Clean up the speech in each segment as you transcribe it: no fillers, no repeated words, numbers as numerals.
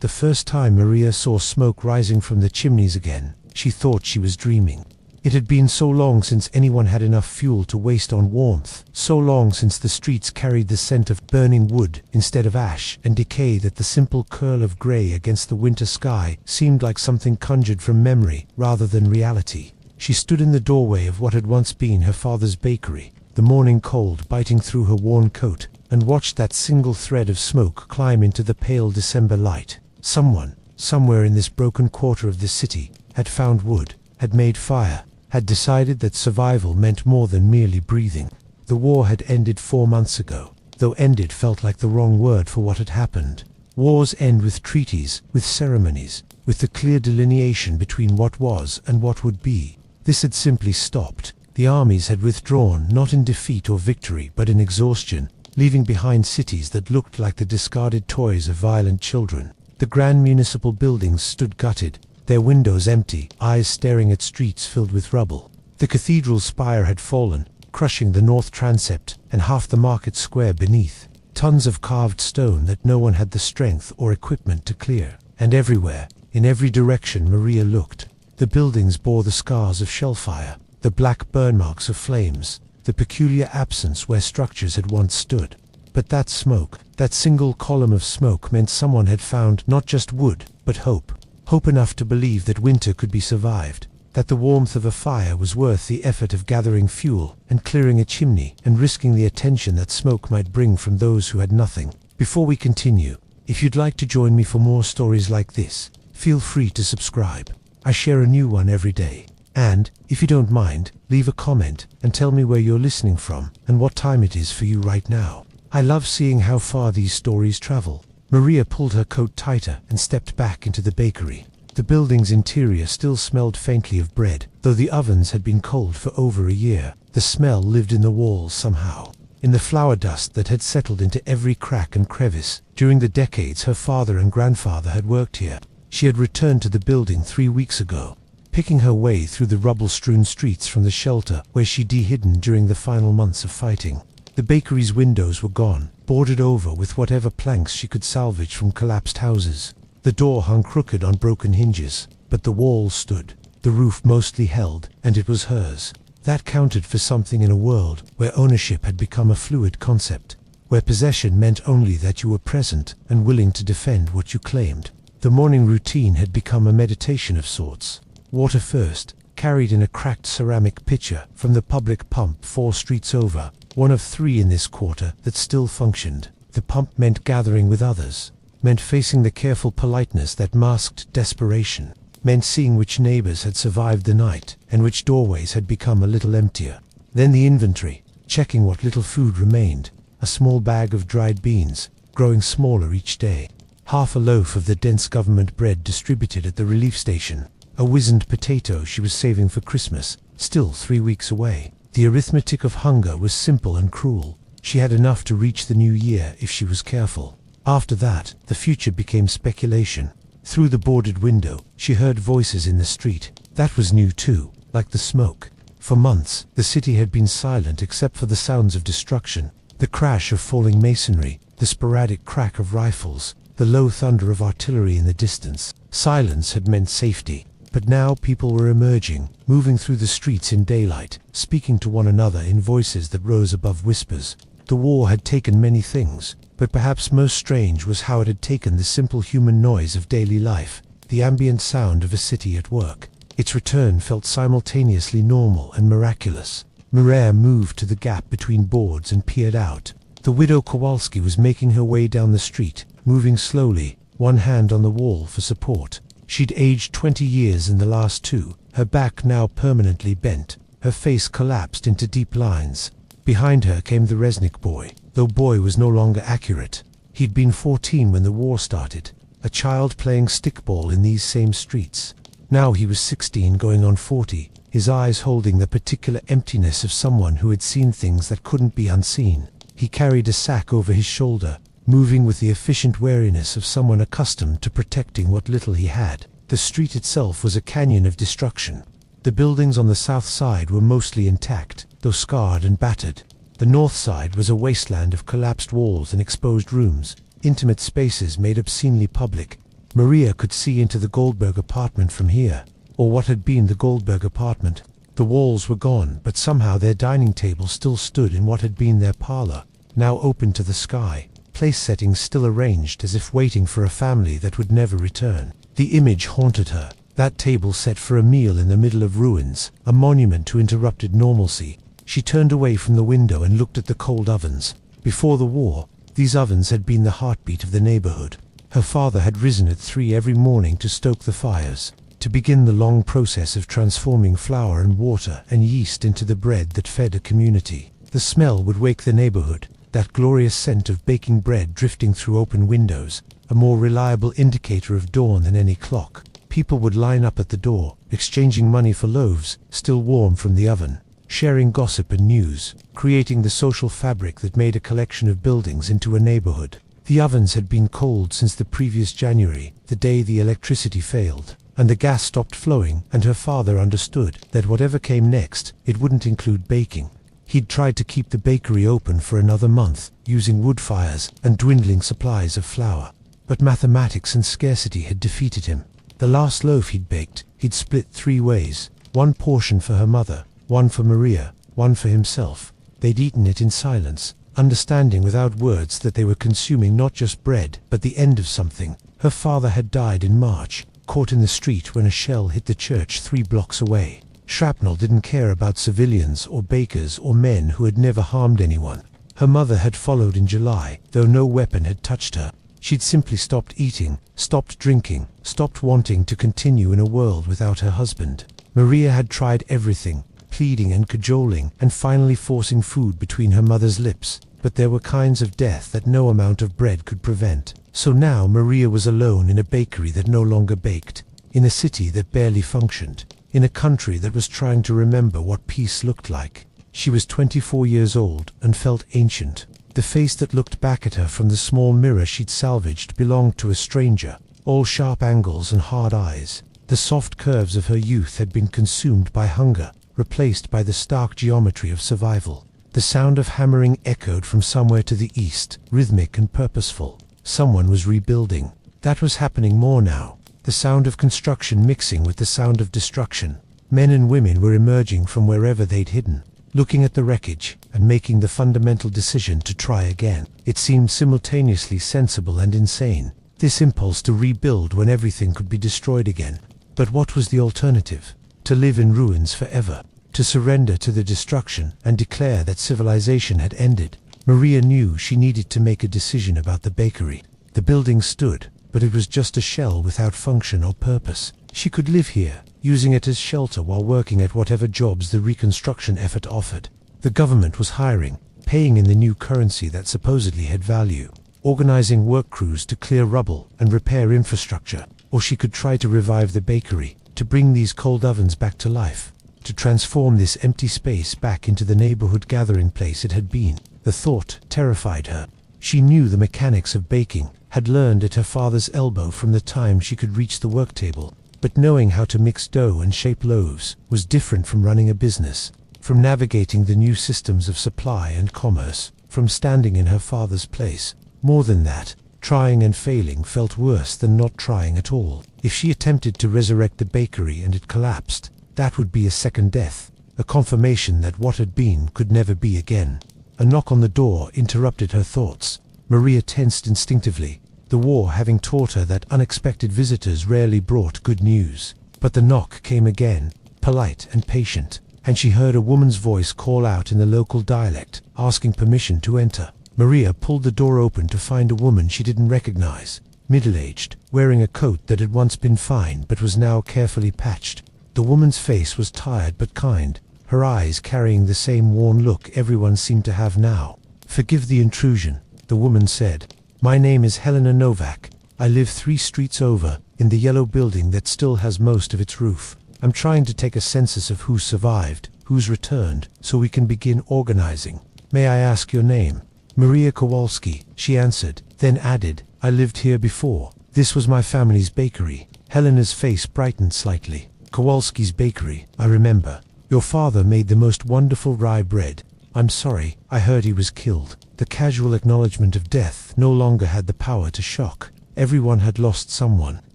The first time Maria saw smoke rising from the chimneys again, she thought she was dreaming. It had been so long since anyone had enough fuel to waste on warmth, so long since the streets carried the scent of burning wood instead of ash and decay that the simple curl of grey against the winter sky seemed like something conjured from memory rather than reality. She stood in the doorway of what had once been her father's bakery, the morning cold biting through her worn coat, and watched that single thread of smoke climb into the pale December light. Someone, somewhere in this broken quarter of the city, had found wood, had made fire, had decided that survival meant more than merely breathing. The war had ended 4 months ago, though ended felt like the wrong word for what had happened. Wars end with treaties, with ceremonies, with the clear delineation between what was and what would be. This had simply stopped. The armies had withdrawn, not in defeat or victory, but in exhaustion, leaving behind cities that looked like the discarded toys of violent children. The grand municipal buildings stood gutted, their windows empty, eyes staring at streets filled with rubble. The cathedral spire had fallen, crushing the north transept and half the market square beneath. Tons of carved stone that no one had the strength or equipment to clear. And everywhere, in every direction Maria looked, the buildings bore the scars of shellfire, the black burn marks of flames, the peculiar absence where structures had once stood. But that smoke, that single column of smoke, meant someone had found not just wood, but hope. Hope enough to believe that winter could be survived, that the warmth of a fire was worth the effort of gathering fuel and clearing a chimney and risking the attention that smoke might bring from those who had nothing. Before we continue, if you'd like to join me for more stories like this, feel free to subscribe. I share a new one every day. And, if you don't mind, leave a comment and tell me where you're listening from and what time it is for you right now. I love seeing how far these stories travel. Maria pulled her coat tighter and stepped back into the bakery. The building's interior still smelled faintly of bread, though the ovens had been cold for over a year. The smell lived in the walls somehow, in the flour dust that had settled into every crack and crevice. During the decades her father and grandfather had worked here, she had returned to the building 3 weeks ago, picking her way through the rubble-strewn streets from the shelter where she'd hidden during the final months of fighting. The bakery's windows were gone, boarded over with whatever planks she could salvage from collapsed houses. The door hung crooked on broken hinges, but the walls stood. The roof mostly held, and it was hers. That counted for something in a world where ownership had become a fluid concept, where possession meant only that you were present and willing to defend what you claimed. The morning routine had become a meditation of sorts. Water first, carried in a cracked ceramic pitcher from the public pump 4 streets over, one of 3 in this quarter that still functioned. The pump meant gathering with others, meant facing the careful politeness that masked desperation, meant seeing which neighbors had survived the night and which doorways had become a little emptier. Then the inventory, checking what little food remained, a small bag of dried beans, growing smaller each day, half a loaf of the dense government bread distributed at the relief station, a wizened potato she was saving for Christmas, still 3 weeks away. The arithmetic of hunger was simple and cruel. She had enough to reach the new year if she was careful. After that, the future became speculation. Through the boarded window, she heard voices in the street. That was new too, like the smoke. For months, the city had been silent except for the sounds of destruction, the crash of falling masonry, the sporadic crack of rifles, the low thunder of artillery in the distance. Silence had meant safety. But now people were emerging, moving through the streets in daylight, speaking to one another in voices that rose above whispers. The war had taken many things, but perhaps most strange was how it had taken the simple human noise of daily life, the ambient sound of a city at work. Its return felt simultaneously normal and miraculous. Maria moved to the gap between boards and peered out. The widow Kowalski was making her way down the street, moving slowly, one hand on the wall for support. She'd aged 20 years in the last 2, her back now permanently bent, her face collapsed into deep lines. Behind her came the Resnick boy, though boy was no longer accurate. He'd been 14 when the war started, a child playing stickball in these same streets. Now he was 16 going on 40, his eyes holding the particular emptiness of someone who had seen things that couldn't be unseen. He carried a sack over his shoulder, moving with the efficient wariness of someone accustomed to protecting what little he had. The street itself was a canyon of destruction. The buildings on the south side were mostly intact, though scarred and battered. The north side was a wasteland of collapsed walls and exposed rooms, intimate spaces made obscenely public. Maria could see into the Goldberg apartment from here, or what had been the Goldberg apartment. The walls were gone, but somehow their dining table still stood in what had been their parlor, now open to the sky, place settings still arranged as if waiting for a family that would never return. The image haunted her, that table set for a meal in the middle of ruins, a monument to interrupted normalcy. She turned away from the window and looked at the cold ovens. Before the war, these ovens had been the heartbeat of the neighborhood. Her father had risen at 3 every morning to stoke the fires, to begin the long process of transforming flour and water and yeast into the bread that fed a community. The smell would wake the neighborhood, that glorious scent of baking bread drifting through open windows, a more reliable indicator of dawn than any clock. People would line up at the door, exchanging money for loaves, still warm from the oven, sharing gossip and news, creating the social fabric that made a collection of buildings into a neighborhood. The ovens had been cold since the previous January, the day the electricity failed, and the gas stopped flowing, and her father understood that whatever came next, it wouldn't include baking. He'd tried to keep the bakery open for another month, using wood fires and dwindling supplies of flour. But mathematics and scarcity had defeated him. The last loaf he'd baked, he'd split 3 ways, 1 portion for her mother, 1 for Maria, 1 for himself. They'd eaten it in silence, understanding without words that they were consuming not just bread, but the end of something. Her father had died in March, caught in the street when a shell hit the church 3 blocks away. Shrapnel didn't care about civilians or bakers or men who had never harmed anyone. Her mother had followed in July, though no weapon had touched her. She'd simply stopped eating, stopped drinking, stopped wanting to continue in a world without her husband. Maria had tried everything, pleading and cajoling, and finally forcing food between her mother's lips, but there were kinds of death that no amount of bread could prevent. So now Maria was alone in a bakery that no longer baked, in a city that barely functioned, in a country that was trying to remember what peace looked like. She was 24 years old and felt ancient. The face that looked back at her from the small mirror she'd salvaged belonged to a stranger, all sharp angles and hard eyes. The soft curves of her youth had been consumed by hunger, replaced by the stark geometry of survival. The sound of hammering echoed from somewhere to the east, rhythmic and purposeful. Someone was rebuilding. That was happening more now. The sound of construction mixing with the sound of destruction. Men and women were emerging from wherever they'd hidden, looking at the wreckage and making the fundamental decision to try again. It seemed simultaneously sensible and insane, this impulse to rebuild when everything could be destroyed again. But what was the alternative? To live in ruins forever, to surrender to the destruction and declare that civilization had ended. Maria knew she needed to make a decision about the bakery. The building stood, but it was just a shell without function or purpose. She could live here, using it as shelter while working at whatever jobs the reconstruction effort offered. The government was hiring, paying in the new currency that supposedly had value, organizing work crews to clear rubble and repair infrastructure. Or she could try to revive the bakery, to bring these cold ovens back to life, to transform this empty space back into the neighborhood gathering place it had been. The thought terrified her. She knew the mechanics of baking, had learned at her father's elbow from the time she could reach the work table. But knowing how to mix dough and shape loaves was different from running a business, from navigating the new systems of supply and commerce, from standing in her father's place. More than that, trying and failing felt worse than not trying at all. If she attempted to resurrect the bakery and it collapsed, that would be a second death, a confirmation that what had been could never be again. A knock on the door interrupted her thoughts. Maria tensed instinctively, the war having taught her that unexpected visitors rarely brought good news. But the knock came again, polite and patient, and she heard a woman's voice call out in the local dialect, asking permission to enter. Maria pulled the door open to find a woman she didn't recognize, middle-aged, wearing a coat that had once been fine but was now carefully patched. The woman's face was tired but kind, her eyes carrying the same worn look everyone seemed to have now. "Forgive the intrusion," the woman said. "My name is Helena Novak. I live 3 streets over, in the yellow building that still has most of its roof. I'm trying to take a census of who's survived, who's returned, so we can begin organizing. May I ask your name?" "Maria Kowalski," she answered, then added, "I lived here before. This was my family's bakery." Helena's face brightened slightly. "Kowalski's bakery, I remember. Your father made the most wonderful rye bread. I'm sorry, I heard he was killed." The casual acknowledgement of death no longer had the power to shock. Everyone had lost someone.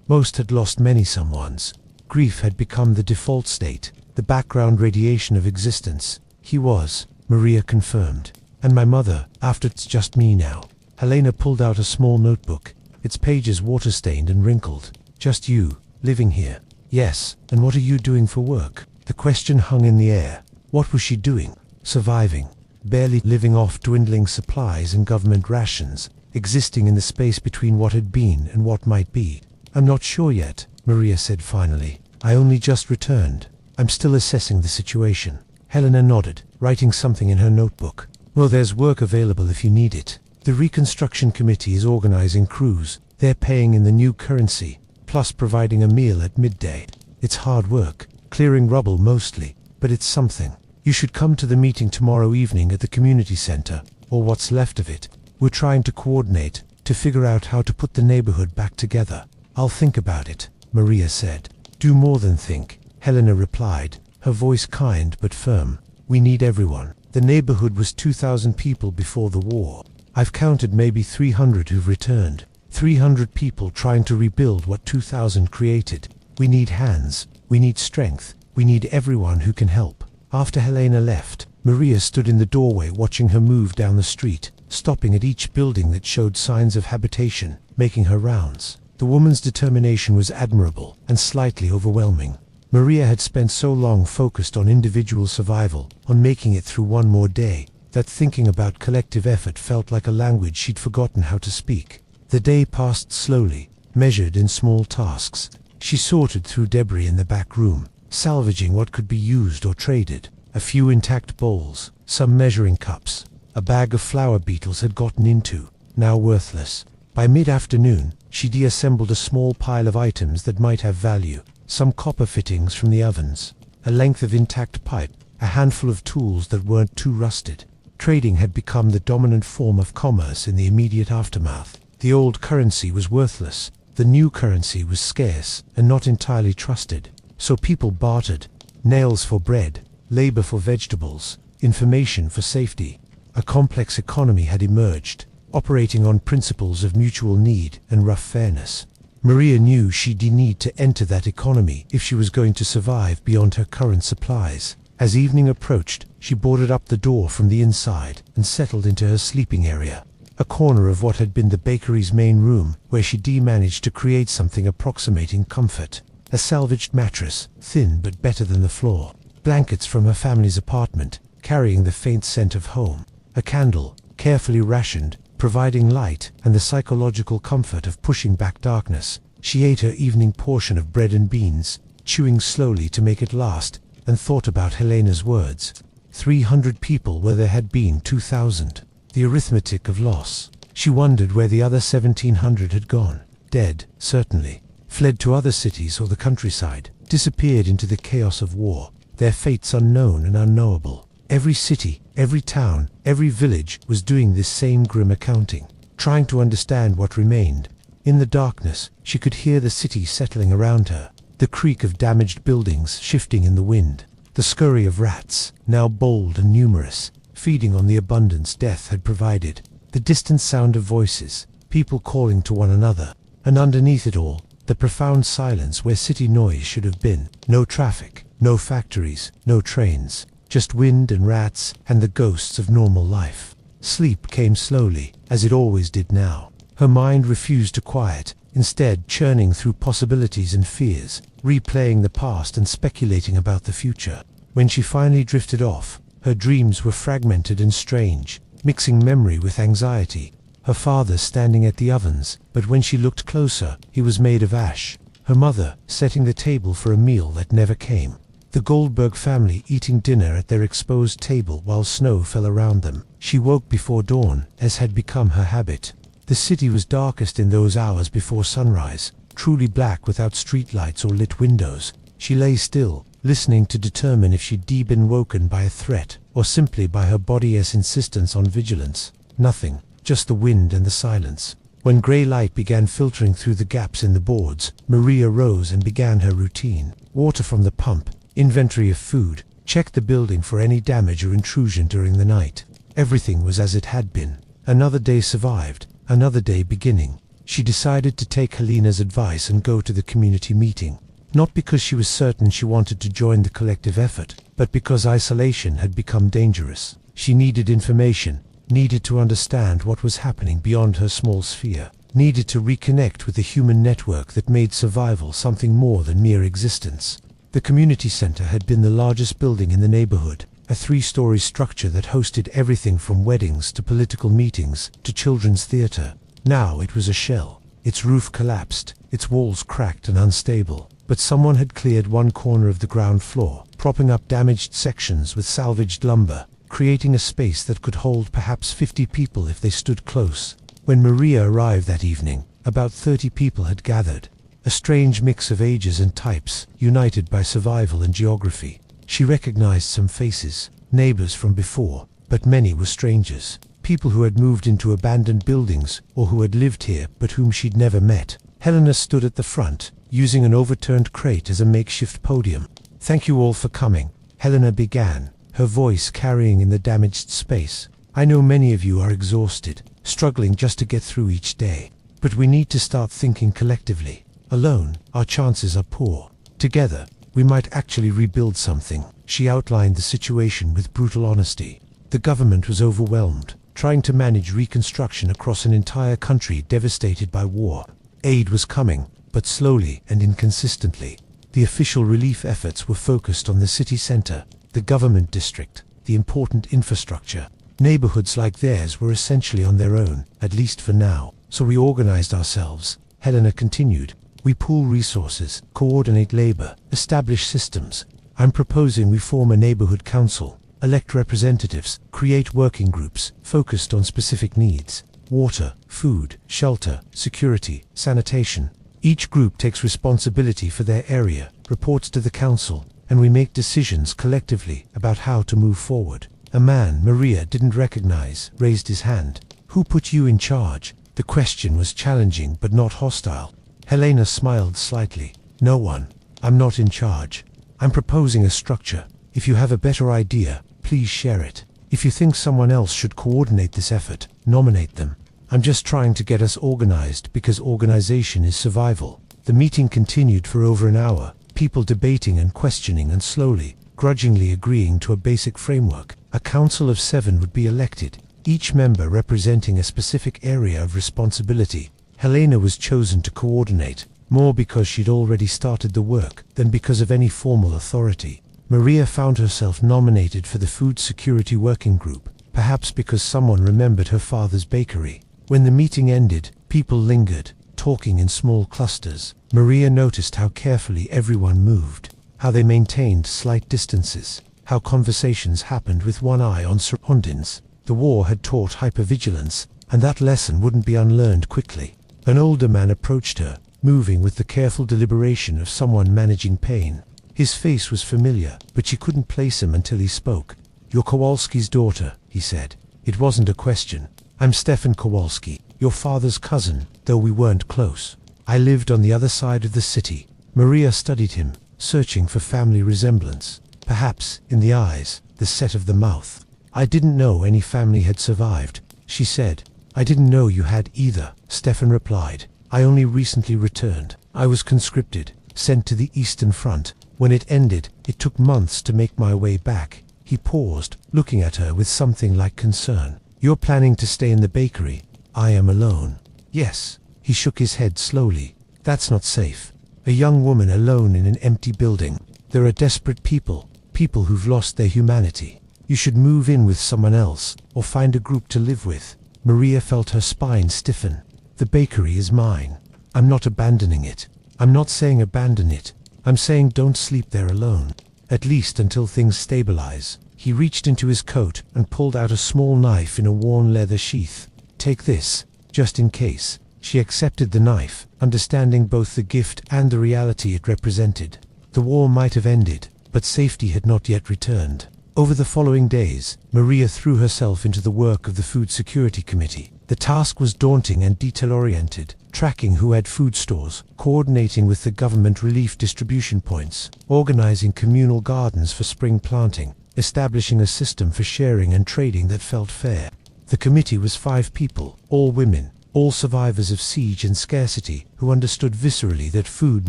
Most had lost many someones. Grief had become the default state, the background radiation of existence. He was, Maria confirmed. And my mother, after it's just me now. Helena pulled out a small notebook, its pages water-stained and wrinkled. Just you, living here. Yes, and what are you doing for work? The question hung in the air. What was she doing? Surviving. Barely living off dwindling supplies and government rations, existing in the space between what had been and what might be. I'm not sure yet, Maria said finally. I only just returned. I'm still assessing the situation. Helena nodded, writing something in her notebook. Well, there's work available if you need it. The Reconstruction Committee is organizing crews. They're paying in the new currency, plus providing a meal at midday. It's hard work, clearing rubble mostly, but it's something. You should come to the meeting tomorrow evening at the community center, or what's left of it. We're trying to coordinate, to figure out how to put the neighborhood back together. I'll think about it, Maria said. Do more than think, Helena replied, her voice kind but firm. We need everyone. The neighborhood was 2,000 people before the war. I've counted maybe 300 who've returned. 300 people trying to rebuild what 2,000 created. We need hands. We need strength. We need everyone who can help. After Helena left, Maria stood in the doorway watching her move down the street, stopping at each building that showed signs of habitation, making her rounds. The woman's determination was admirable and slightly overwhelming. Maria had spent so long focused on individual survival, on making it through one more day, that thinking about collective effort felt like a language she'd forgotten how to speak. The day passed slowly, measured in small tasks. She sorted through debris in the back room, salvaging what could be used or traded. A few intact bowls, some measuring cups. A bag of flower beetles had gotten into, now worthless. By mid-afternoon, she deassembled a small pile of items that might have value. Some copper fittings from the ovens, a length of intact pipe, a handful of tools that weren't too rusted. Trading had become the dominant form of commerce in the immediate aftermath. The old currency was worthless. The new currency was scarce and not entirely trusted. So people bartered. Nails for bread, labor for vegetables, information for safety. A complex economy had emerged, operating on principles of mutual need and rough fairness. Maria knew she'd need to enter that economy if she was going to survive beyond her current supplies. As evening approached, she boarded up the door from the inside and settled into her sleeping area, a corner of what had been the bakery's main room, where she'd managed to create something approximating comfort. A salvaged mattress, thin but better than the floor. Blankets from her family's apartment, carrying the faint scent of home. A candle, carefully rationed, providing light and the psychological comfort of pushing back darkness. She ate her evening portion of bread and beans, chewing slowly to make it last, and thought about Helena's words. 300 people where there had been 2,000. The arithmetic of loss. She wondered where the other 1,700 had gone. Dead, certainly. Fled to other cities or the countryside. Disappeared into the chaos of war. Their fates unknown and unknowable. Every city, every town, every village was doing this same grim accounting, trying to understand what remained. In the darkness, she could hear the city settling around her, the creak of damaged buildings shifting in the wind, the scurry of rats, now bold and numerous, feeding on the abundance death had provided, the distant sound of voices, people calling to one another, and underneath it all, the profound silence where city noise should have been. No traffic, no factories, no trains. Just wind and rats and the ghosts of normal life. Sleep came slowly, as it always did now. Her mind refused to quiet, instead churning through possibilities and fears, replaying the past and speculating about the future. When she finally drifted off, her dreams were fragmented and strange, mixing memory with anxiety. Her father standing at the ovens, but when she looked closer, he was made of ash. Her mother setting the table for a meal that never came. The Goldberg family eating dinner at their exposed table while snow fell around them. She woke before dawn, as had become her habit. The city was darkest in those hours before sunrise, truly black without streetlights or lit windows. She lay still, listening to determine if she'd been woken by a threat, or simply by her body's insistence on vigilance. Nothing, just the wind and the silence. When grey light began filtering through the gaps in the boards, Maria rose and began her routine. Water from the pump, inventory of food, checked the building for any damage or intrusion during the night. Everything was as it had been. Another day survived, another day beginning. She decided to take Helena's advice and go to the community meeting. Not because she was certain she wanted to join the collective effort, but because isolation had become dangerous. She needed information, needed to understand what was happening beyond her small sphere, needed to reconnect with the human network that made survival something more than mere existence. The community center had been the largest building in the neighborhood, a 3-story structure that hosted everything from weddings to political meetings to children's theater. Now it was a shell. Its roof collapsed, its walls cracked and unstable, but someone had cleared one corner of the ground floor, propping up damaged sections with salvaged lumber, creating a space that could hold perhaps 50 people if they stood close. When Maria arrived that evening, about 30 people had gathered, a strange mix of ages and types, united by survival and geography. She recognized some faces, neighbors from before, but many were strangers, people who had moved into abandoned buildings or who had lived here but whom she'd never met. Helena stood at the front, using an overturned crate as a makeshift podium. "Thank you all for coming," Helena began, her voice carrying in the damaged space. "I know many of you are exhausted, struggling just to get through each day. But we need to start thinking collectively. Alone, our chances are poor. Together, we might actually rebuild something." She outlined the situation with brutal honesty. The government was overwhelmed, trying to manage reconstruction across an entire country devastated by war. Aid was coming, but slowly and inconsistently. The official relief efforts were focused on the city center, the government district, the important infrastructure. Neighborhoods like theirs were essentially on their own, at least for now. "So we organized ourselves," Helena continued. "We pool resources, coordinate labor, establish systems. I'm proposing we form a neighborhood council, elect representatives, create working groups focused on specific needs: water, food, shelter, security, sanitation. Each group takes responsibility for their area, reports to the council, and we make decisions collectively about how to move forward." A man Maria didn't recognize raised his hand. "Who put you in charge?" The question was challenging but not hostile. Helena smiled slightly. "No one. I'm not in charge. I'm proposing a structure. If you have a better idea, please share it. If you think someone else should coordinate this effort, nominate them. I'm just trying to get us organized because organization is survival." The meeting continued for over an hour, people debating and questioning and slowly, grudgingly agreeing to a basic framework. A council of 7 would be elected, each member representing a specific area of responsibility. Helena was chosen to coordinate, more because she'd already started the work than because of any formal authority. Maria found herself nominated for the Food Security Working Group, perhaps because someone remembered her father's bakery. When the meeting ended, people lingered, talking in small clusters. Maria noticed how carefully everyone moved, how they maintained slight distances, how conversations happened with one eye on surroundings. The war had taught hypervigilance, and that lesson wouldn't be unlearned quickly. An older man approached her, moving with the careful deliberation of someone managing pain. His face was familiar, but she couldn't place him until he spoke. "You're Kowalski's daughter," he said. It wasn't a question. "I'm Stefan Kowalski, your father's cousin, though we weren't close. I lived on the other side of the city." Maria studied him, searching for family resemblance. Perhaps, in the eyes, the set of the mouth. "I didn't know any family had survived," she said. "I didn't know you had either," Stefan replied. "I only recently returned. I was conscripted, sent to the Eastern Front. When it ended, it took months to make my way back." He paused, looking at her with something like concern. "You're planning to stay in the bakery?" "I am alone." "Yes." He shook his head slowly. "That's not safe. A young woman alone in an empty building. There are desperate people, people who've lost their humanity. You should move in with someone else, or find a group to live with." Maria felt her spine stiffen. "The bakery is mine. I'm not abandoning it. I'm not saying abandon it. I'm saying don't sleep there alone. At least until things stabilize." He reached into his coat and pulled out a small knife in a worn leather sheath. "Take this, just in case." She accepted the knife, understanding both the gift and the reality it represented. The war might have ended, but safety had not yet returned. Over the following days, Maria threw herself into the work of the Food Security Committee. The task was daunting and detail-oriented, tracking who had food stores, coordinating with the government relief distribution points, organizing communal gardens for spring planting, establishing a system for sharing and trading that felt fair. The committee was 5 people, all women, all survivors of siege and scarcity who understood viscerally that food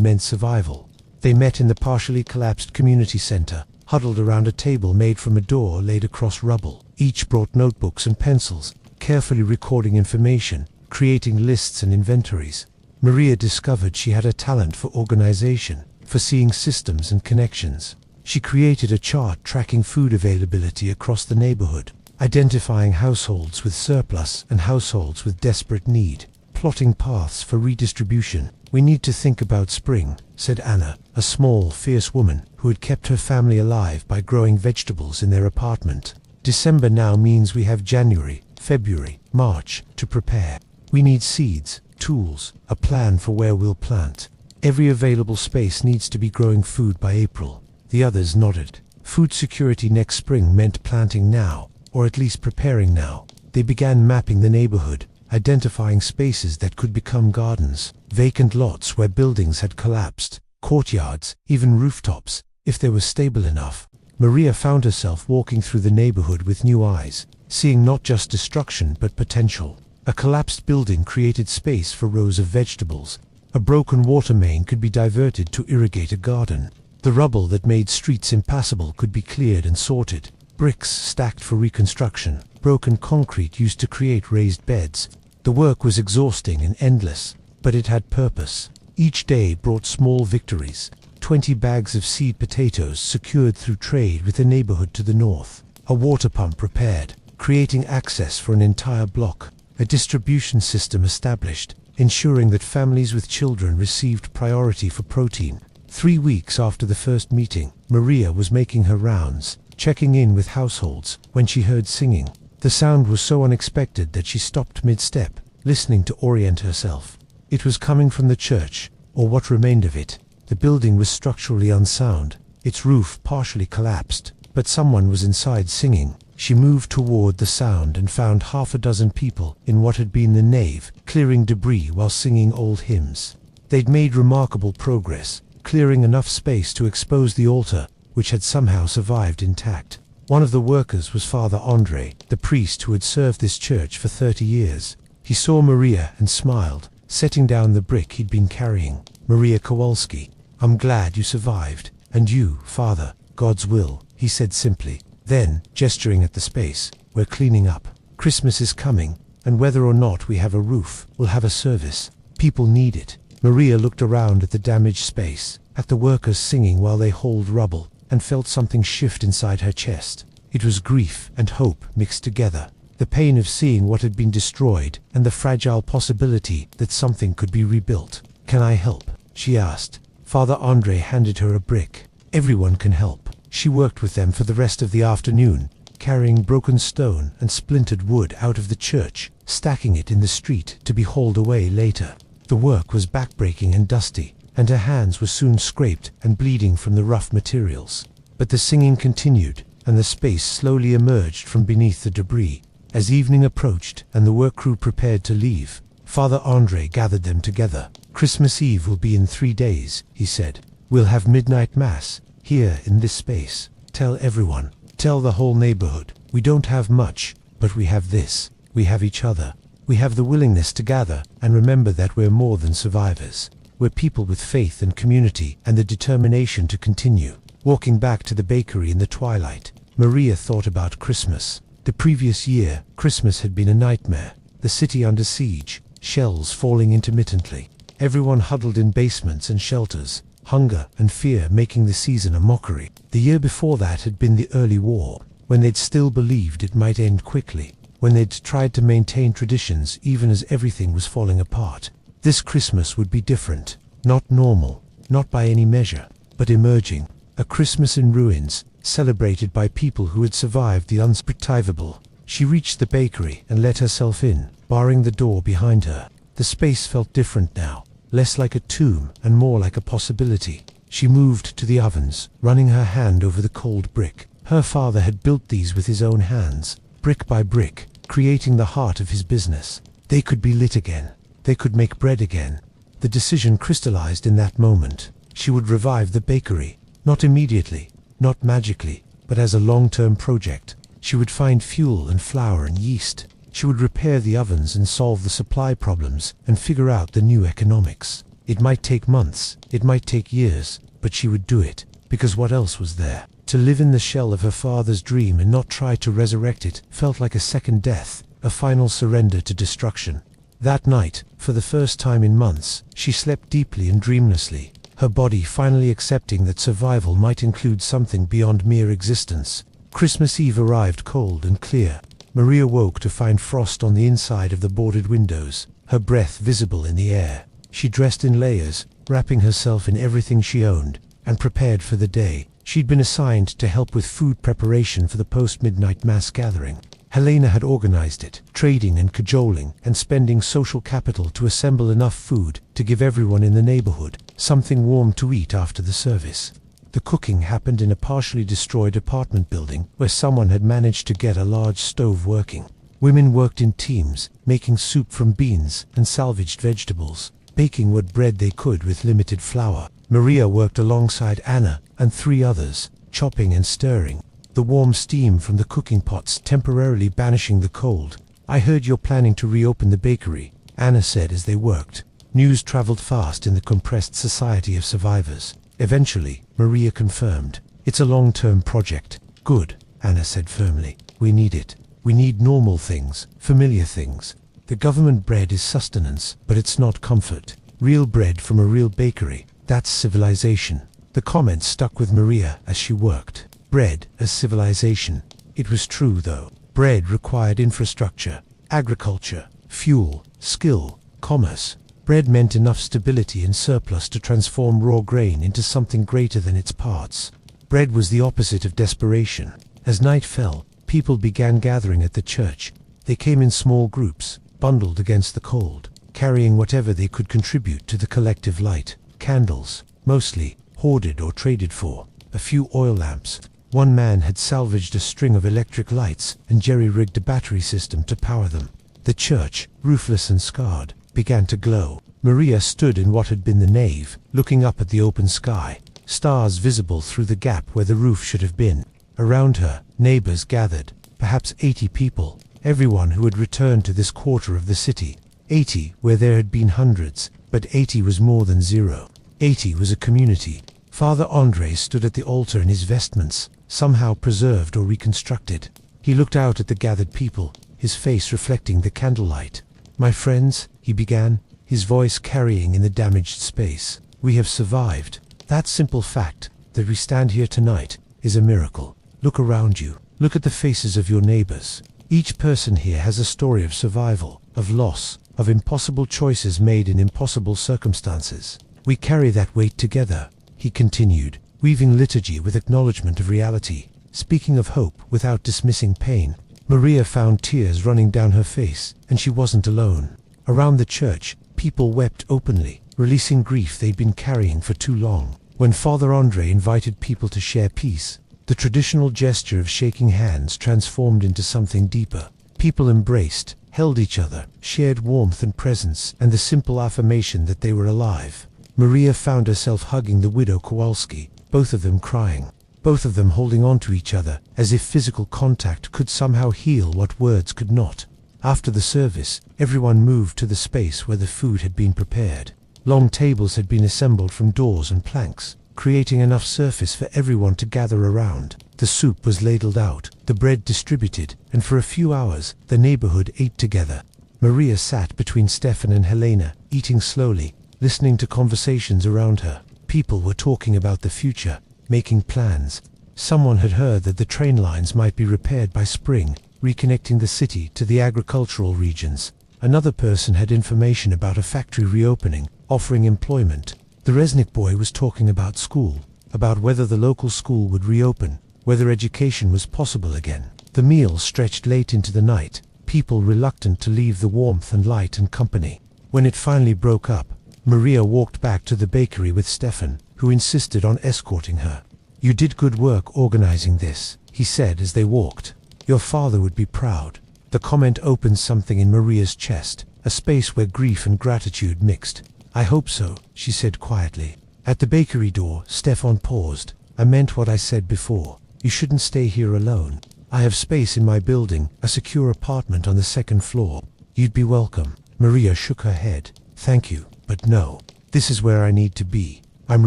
meant survival. They met in the partially collapsed community center, huddled around a table made from a door laid across rubble. Each brought notebooks and pencils, carefully recording information, creating lists and inventories. Maria discovered she had a talent for organization, for seeing systems and connections. She created a chart tracking food availability across the neighborhood, identifying households with surplus and households with desperate need, plotting paths for redistribution. "We need to think about spring," said Anna, a small, fierce woman who had kept her family alive by growing vegetables in their apartment. "December now means we have January, February, March to prepare. We need seeds, tools, a plan for where we'll plant. Every available space needs to be growing food by April." The others nodded. Food security next spring meant planting now, or at least preparing now. They began mapping the neighborhood, identifying spaces that could become gardens, vacant lots where buildings had collapsed, courtyards, even rooftops, if they were stable enough. Maria found herself walking through the neighborhood with new eyes, seeing not just destruction but potential. A collapsed building created space for rows of vegetables. A broken water main could be diverted to irrigate a garden. The rubble that made streets impassable could be cleared and sorted. Bricks stacked for reconstruction, broken concrete used to create raised beds. The work was exhausting and endless, but it had purpose. Each day brought small victories. 20 bags of seed potatoes secured through trade with the neighborhood to the north. A water pump repaired, creating access for an entire block. A distribution system established, ensuring that families with children received priority for protein. 3 weeks after the first meeting, Maria was making her rounds, checking in with households, when she heard singing. The sound was so unexpected that she stopped mid-step, listening to orient herself. It was coming from the church, or what remained of it. The building was structurally unsound, its roof partially collapsed, but someone was inside singing. She moved toward the sound and found half a dozen people in what had been the nave, clearing debris while singing old hymns. They'd made remarkable progress, clearing enough space to expose the altar, which had somehow survived intact. One of the workers was Father Andre, the priest who had served this church for 30 years. He saw Maria and smiled, setting down the brick he'd been carrying. "Maria Kowalski, I'm glad you survived. And you, Father, God's will," he said simply. Then, gesturing at the space, "We're cleaning up. Christmas is coming, and whether or not we have a roof, we'll have a service. People need it." Maria looked around at the damaged space, at the workers singing while they hauled rubble, and felt something shift inside her chest. It was grief and hope mixed together. The pain of seeing what had been destroyed, and the fragile possibility that something could be rebuilt. "Can I help?" she asked. Father Andre handed her a brick. "Everyone can help." She worked with them for the rest of the afternoon, carrying broken stone and splintered wood out of the church, stacking it in the street to be hauled away later. The work was backbreaking and dusty, and her hands were soon scraped and bleeding from the rough materials. But the singing continued, and the space slowly emerged from beneath the debris. As evening approached and the work crew prepared to leave, Father Andre gathered them together. "Christmas Eve will be in 3 days," he said. "We'll have midnight mass, here in this space. Tell everyone, tell the whole neighborhood. We don't have much, but we have this. We have each other. We have the willingness to gather and remember that we're more than survivors. We're people with faith and community and the determination to continue." Walking back to the bakery in the twilight, Maria thought about Christmas. The previous year, Christmas had been a nightmare. The city under siege, shells falling intermittently. Everyone huddled in basements and shelters, hunger and fear making the season a mockery. The year before that had been the early war, when they'd still believed it might end quickly, when they'd tried to maintain traditions even as everything was falling apart. This Christmas would be different, not normal, not by any measure, but emerging. A Christmas in ruins, celebrated by people who had survived the unspeakable. She reached the bakery and let herself in, barring the door behind her. The space felt different now, less like a tomb and more like a possibility. She moved to the ovens, running her hand over the cold brick. Her father had built these with his own hands, brick by brick, creating the heart of his business. They could be lit again. They could make bread again. The decision crystallized in that moment. She would revive the bakery, not immediately, not magically, but as a long-term project. She would find fuel and flour and yeast. She would repair the ovens and solve the supply problems and figure out the new economics. It might take months, it might take years, but she would do it, because what else was there? To live in the shell of her father's dream and not try to resurrect it felt like a second death, a final surrender to destruction. That night, for the first time in months, she slept deeply and dreamlessly, her body finally accepting that survival might include something beyond mere existence. Christmas Eve arrived cold and clear. Maria woke to find frost on the inside of the boarded windows, her breath visible in the air. She dressed in layers, wrapping herself in everything she owned, and prepared for the day. She'd been assigned to help with food preparation for the post-midnight mass gathering. Helena had organized it, trading and cajoling, and spending social capital to assemble enough food to give everyone in the neighborhood something warm to eat after the service. The cooking happened in a partially destroyed apartment building where someone had managed to get a large stove working. Women worked in teams, making soup from beans and salvaged vegetables, baking what bread they could with limited flour. Maria worked alongside Anna and 3 others, chopping and stirring, the warm steam from the cooking pots temporarily banishing the cold. "I heard you're planning to reopen the bakery," Anna said as they worked. News traveled fast in the compressed society of survivors. Eventually, Maria confirmed, "It's a long-term project." "Good," Anna said firmly. "We need it. We need normal things, familiar things. The government bread is sustenance, but it's not comfort. Real bread from a real bakery, that's civilization." The comment stuck with Maria as she worked. Bread as civilization. It was true, though. Bread required infrastructure, agriculture, fuel, skill, commerce. Bread meant enough stability and surplus to transform raw grain into something greater than its parts. Bread was the opposite of desperation. As night fell, people began gathering at the church. They came in small groups, bundled against the cold, carrying whatever they could contribute to the collective light. Candles, mostly, hoarded or traded for. A few oil lamps. One man had salvaged a string of electric lights and jerry-rigged a battery system to power them. The church, roofless and scarred, began to glow. Maria stood in what had been the nave, looking up at the open sky, stars visible through the gap where the roof should have been. Around her, neighbors gathered, perhaps 80 people, everyone who had returned to this quarter of the city. 80 where there had been hundreds, but 80 was more than 0. 80 was a community. Father André stood at the altar in his vestments, somehow preserved or reconstructed. He looked out at the gathered people, his face reflecting the candlelight. "My friends," he began, his voice carrying in the damaged space, "we have survived. That simple fact, that we stand here tonight, is a miracle. Look around you. Look at the faces of your neighbors. Each person here has a story of survival, of loss, of impossible choices made in impossible circumstances. We carry that weight together," he continued, weaving liturgy with acknowledgement of reality, speaking of hope without dismissing pain. Maria found tears running down her face, and she wasn't alone. Around the church, people wept openly, releasing grief they'd been carrying for too long. When Father André invited people to share peace, the traditional gesture of shaking hands transformed into something deeper. People embraced, held each other, shared warmth and presence, and the simple affirmation that they were alive. Maria found herself hugging the widow Kowalski, both of them crying, both of them holding on to each other, as if physical contact could somehow heal what words could not. After the service, everyone moved to the space where the food had been prepared. Long tables had been assembled from doors and planks, creating enough surface for everyone to gather around. The soup was ladled out, the bread distributed, and for a few hours, the neighborhood ate together. Maria sat between Stefan and Helena, eating slowly, listening to conversations around her. People were talking about the future, making plans. Someone had heard that the train lines might be repaired by spring, reconnecting the city to the agricultural regions. Another person had information about a factory reopening, offering employment. The Resnick boy was talking about school, about whether the local school would reopen, whether education was possible again. The meal stretched late into the night, people reluctant to leave the warmth and light and company. When it finally broke up, Maria walked back to the bakery with Stefan, who insisted on escorting her. "You did good work organizing this," he said as they walked. "Your father would be proud." The comment opened something in Maria's chest, a space where grief and gratitude mixed. "I hope so," she said quietly. At the bakery door, Stefan paused. "I meant what I said before. You shouldn't stay here alone. I have space in my building, a secure apartment on the second floor. You'd be welcome. Maria shook her head. Thank you, but no. This is where I need to be. I'm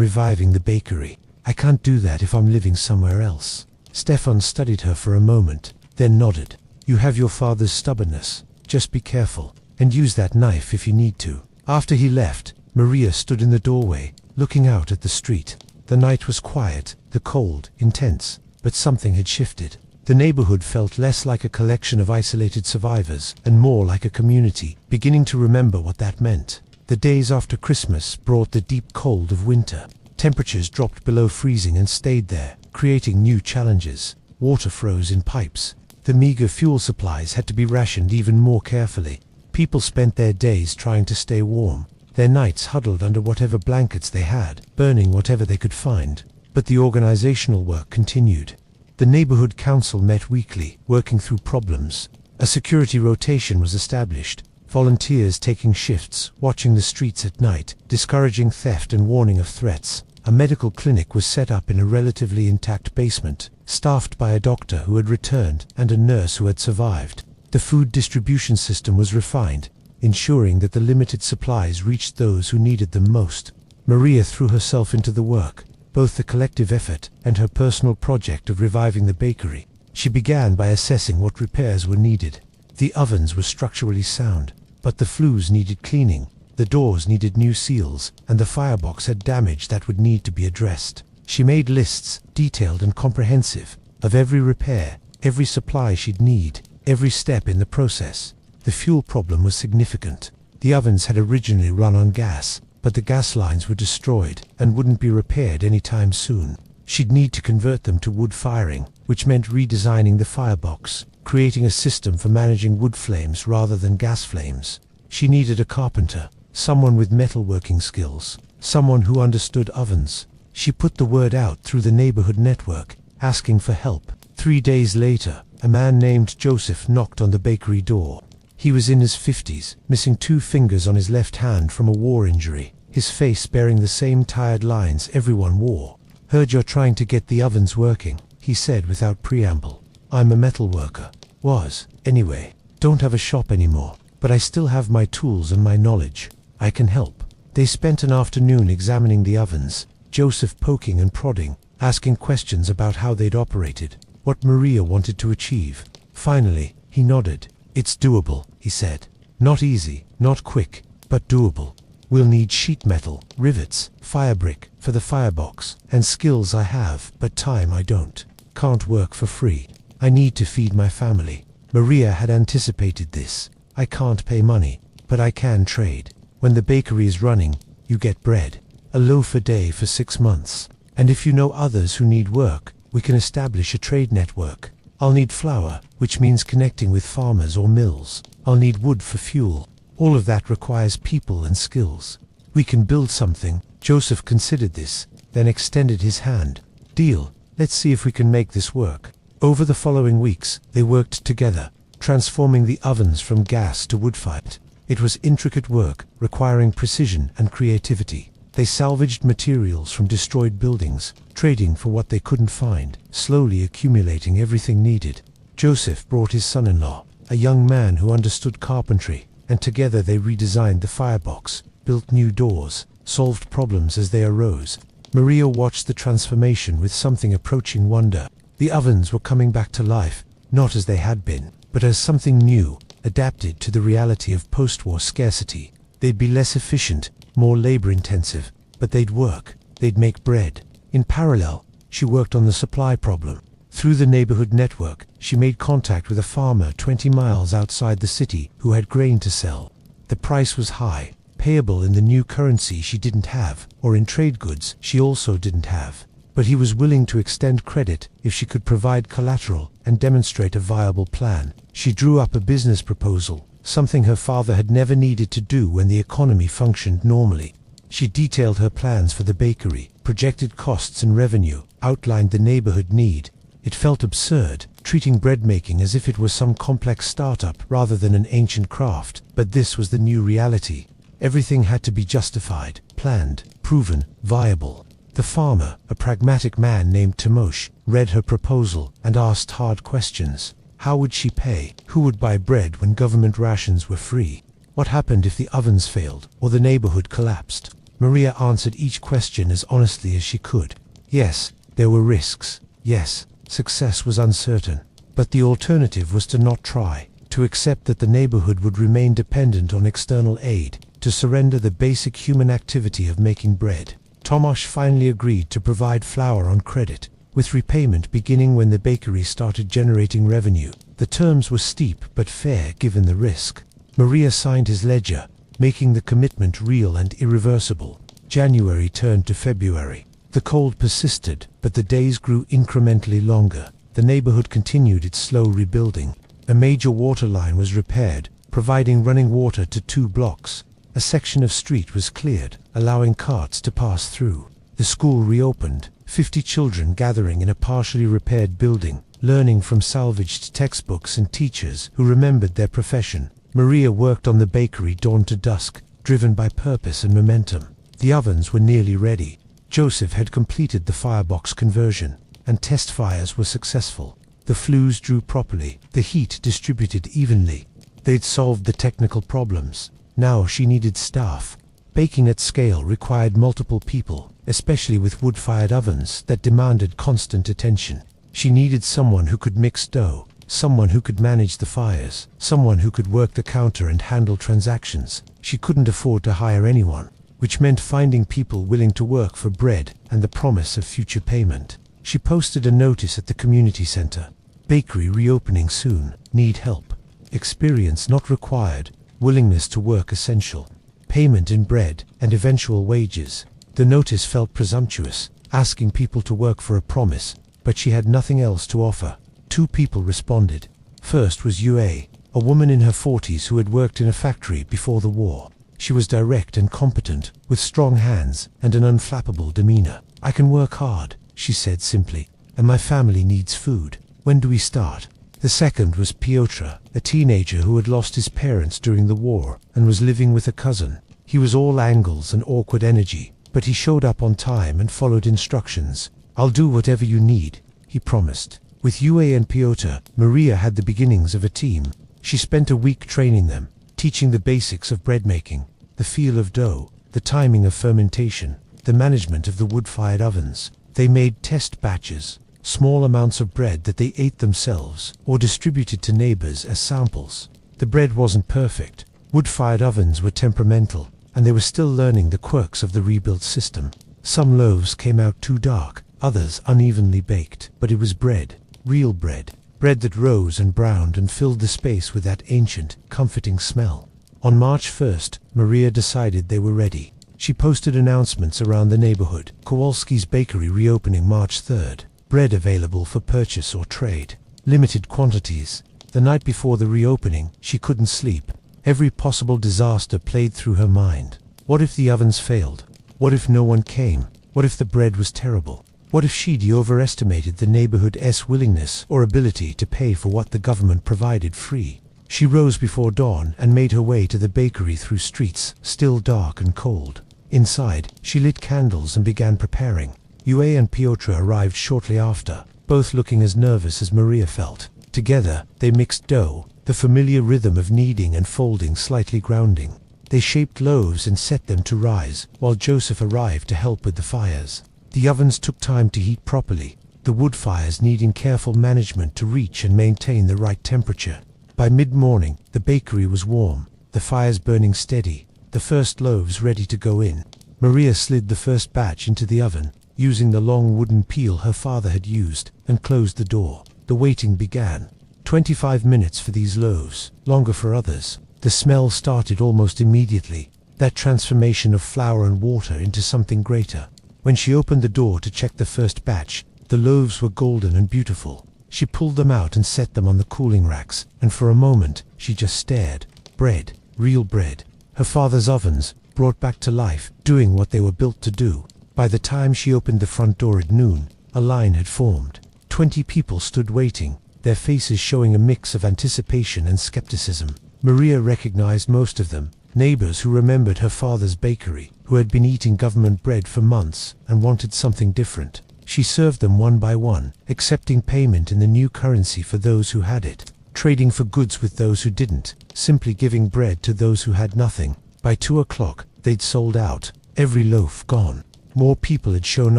reviving the bakery. I can't do that if I'm living somewhere else. Stefan studied her for a moment, then nodded. You have your father's stubbornness. Just be careful, and use that knife if you need to. After he left, Maria stood in the doorway, looking out at the street. The night was quiet, the cold, intense, but something had shifted. The neighborhood felt less like a collection of isolated survivors, and more like a community, beginning to remember what that meant. The days after Christmas brought the deep cold of winter. Temperatures dropped below freezing and stayed there, creating new challenges. Water froze in pipes. The meager fuel supplies had to be rationed even more carefully. People spent their days trying to stay warm, their nights huddled under whatever blankets they had, burning whatever they could find. But the organizational work continued. The neighborhood council met weekly, working through problems. A security rotation was established, volunteers taking shifts, watching the streets at night, discouraging theft and warning of threats. A medical clinic was set up in a relatively intact basement, staffed by a doctor who had returned and a nurse who had survived. The food distribution system was refined, ensuring that the limited supplies reached those who needed them most. Maria threw herself into the work, both the collective effort and her personal project of reviving the bakery. She began by assessing what repairs were needed. The ovens were structurally sound, but the flues needed cleaning. The doors needed new seals, and the firebox had damage that would need to be addressed. She made lists, detailed and comprehensive, of every repair, every supply she'd need, every step in the process. The fuel problem was significant. The ovens had originally run on gas, but the gas lines were destroyed and wouldn't be repaired anytime soon. She'd need to convert them to wood firing, which meant redesigning the firebox, creating a system for managing wood flames rather than gas flames. She needed a carpenter, someone with metalworking skills, someone who understood ovens. She put the word out through the neighborhood network, asking for help. 3 days later, a man named Joseph knocked on the bakery door. He was in his 50s, missing 2 fingers on his left hand from a war injury, his face bearing the same tired lines everyone wore. Heard you're trying to get the ovens working, he said without preamble. I'm a metal worker. Was, anyway. Don't have a shop anymore, but I still have my tools and my knowledge. I can help. They spent an afternoon examining the ovens, Joseph poking and prodding, asking questions about how they'd operated, what Maria wanted to achieve. Finally, he nodded. It's doable, he said. Not easy, not quick, but doable. We'll need sheet metal, rivets, fire brick for the firebox, and skills I have, but time I don't. Can't work for free. I need to feed my family. Maria had anticipated this. I can't pay money, but I can trade. When the bakery is running, you get bread. A loaf a day for 6 months. And if you know others who need work, we can establish a trade network. I'll need flour, which means connecting with farmers or mills. I'll need wood for fuel. All of that requires people and skills. We can build something. Joseph considered this, then extended his hand. Deal. Let's see if we can make this work. Over the following weeks, they worked together, transforming the ovens from gas to wood-fired. It was intricate work, requiring precision and creativity. They salvaged materials from destroyed buildings, trading for what they couldn't find, slowly accumulating everything needed. Joseph brought his son-in-law, a young man who understood carpentry, and together they redesigned the firebox, built new doors, solved problems as they arose. Maria watched the transformation with something approaching wonder. The ovens were coming back to life, not as they had been, but as something new, adapted to the reality of post-war scarcity. They'd be less efficient, more labor-intensive, but they'd work. They'd make bread. In parallel, she worked on the supply problem. Through the neighborhood network, she made contact with a farmer 20 miles outside the city who had grain to sell. The price was high, payable in the new currency she didn't have, or in trade goods she also didn't have. But he was willing to extend credit if she could provide collateral and demonstrate a viable plan. She drew up a business proposal, something her father had never needed to do when the economy functioned normally. She detailed her plans for the bakery, projected costs and revenue, outlined the neighborhood need. It felt absurd, treating bread making as if it was some complex startup rather than an ancient craft, but this was the new reality. Everything had to be justified, planned, proven, viable. The farmer, a pragmatic man named Timosh, read her proposal and asked hard questions. How would she pay? Who would buy bread when government rations were free? What happened if the ovens failed or the neighborhood collapsed? Maria answered each question as honestly as she could. Yes, there were risks. Yes, success was uncertain. But the alternative was to not try, to accept that the neighborhood would remain dependent on external aid, to surrender the basic human activity of making bread. Tomasz finally agreed to provide flour on credit, with repayment beginning when the bakery started generating revenue. The terms were steep but fair given the risk. Maria signed his ledger, making the commitment real and irreversible. January turned to February. The cold persisted, but the days grew incrementally longer. The neighborhood continued its slow rebuilding. A major water line was repaired, providing running water to 2 blocks. A section of street was cleared, allowing carts to pass through. The school reopened, 50 children gathering in a partially repaired building, learning from salvaged textbooks and teachers who remembered their profession. Maria worked on the bakery dawn to dusk, driven by purpose and momentum. The ovens were nearly ready. Joseph had completed the firebox conversion, and test fires were successful. The flues drew properly, the heat distributed evenly. They'd solved the technical problems. Now she needed staff. Baking at scale required multiple people, especially with wood-fired ovens that demanded constant attention. She needed someone who could mix dough, someone who could manage the fires, someone who could work the counter and handle transactions. She couldn't afford to hire anyone, which meant finding people willing to work for bread and the promise of future payment. She posted a notice at the community center. Bakery reopening soon. Need help. Experience not required. Willingness to work essential. Payment in bread and eventual wages. The notice felt presumptuous, asking people to work for a promise, but she had nothing else to offer. 2 people responded. First was Yue, a woman in her 40s who had worked in a factory before the war. She was direct and competent, with strong hands and an unflappable demeanor. I can work hard, she said simply, and my family needs food. When do we start? The second was Piotr, a teenager who had lost his parents during the war and was living with a cousin. He was all angles and awkward energy, but he showed up on time and followed instructions. I'll do whatever you need, he promised. With Yue and Piotr, Maria had the beginnings of a team. She spent a week training them, teaching the basics of bread making, the feel of dough, the timing of fermentation, the management of the wood-fired ovens. They made test batches, small amounts of bread that they ate themselves or distributed to neighbors as samples. The bread wasn't perfect. Wood-fired ovens were temperamental, and they were still learning the quirks of the rebuilt system. Some loaves came out too dark, others unevenly baked, but it was bread, real bread, bread that rose and browned and filled the space with that ancient, comforting smell. On March 1st, Maria decided they were ready. She posted announcements around the neighborhood. Kowalski's bakery reopening March 3rd. Bread available for purchase or trade. Limited quantities. The night before the reopening, she couldn't sleep. Every possible disaster played through her mind. What if the ovens failed? What if no one came? What if the bread was terrible? What if she'd overestimated the neighborhood's willingness or ability to pay for what the government provided free? She rose before dawn and made her way to the bakery through streets still dark and cold. Inside, she lit candles and began preparing. Yue and Piotr arrived shortly after, both looking as nervous as Maria felt. Together, they mixed dough, the familiar rhythm of kneading and folding slightly grounding. They shaped loaves and set them to rise, while Joseph arrived to help with the fires. The ovens took time to heat properly, the wood fires needing careful management to reach and maintain the right temperature. By mid-morning, the bakery was warm, the fires burning steady, the first loaves ready to go in. Maria slid the first batch into the oven, using the long wooden peel her father had used, and closed the door. The waiting began. 25 minutes for these loaves, longer for others. The smell started almost immediately, that transformation of flour and water into something greater. When she opened the door to check the first batch, the loaves were golden and beautiful. She pulled them out and set them on the cooling racks, and for a moment, she just stared. Bread, real bread. Her father's ovens, brought back to life, doing what they were built to do. By the time she opened the front door at noon, a line had formed. 20 people stood waiting, their faces showing a mix of anticipation and skepticism. Maria recognized most of them. Neighbors who remembered her father's bakery, who had been eating government bread for months and wanted something different. She served them one by one, accepting payment in the new currency for those who had it, trading for goods with those who didn't, simply giving bread to those who had nothing. By 2 o'clock, they'd sold out, every loaf gone. More people had shown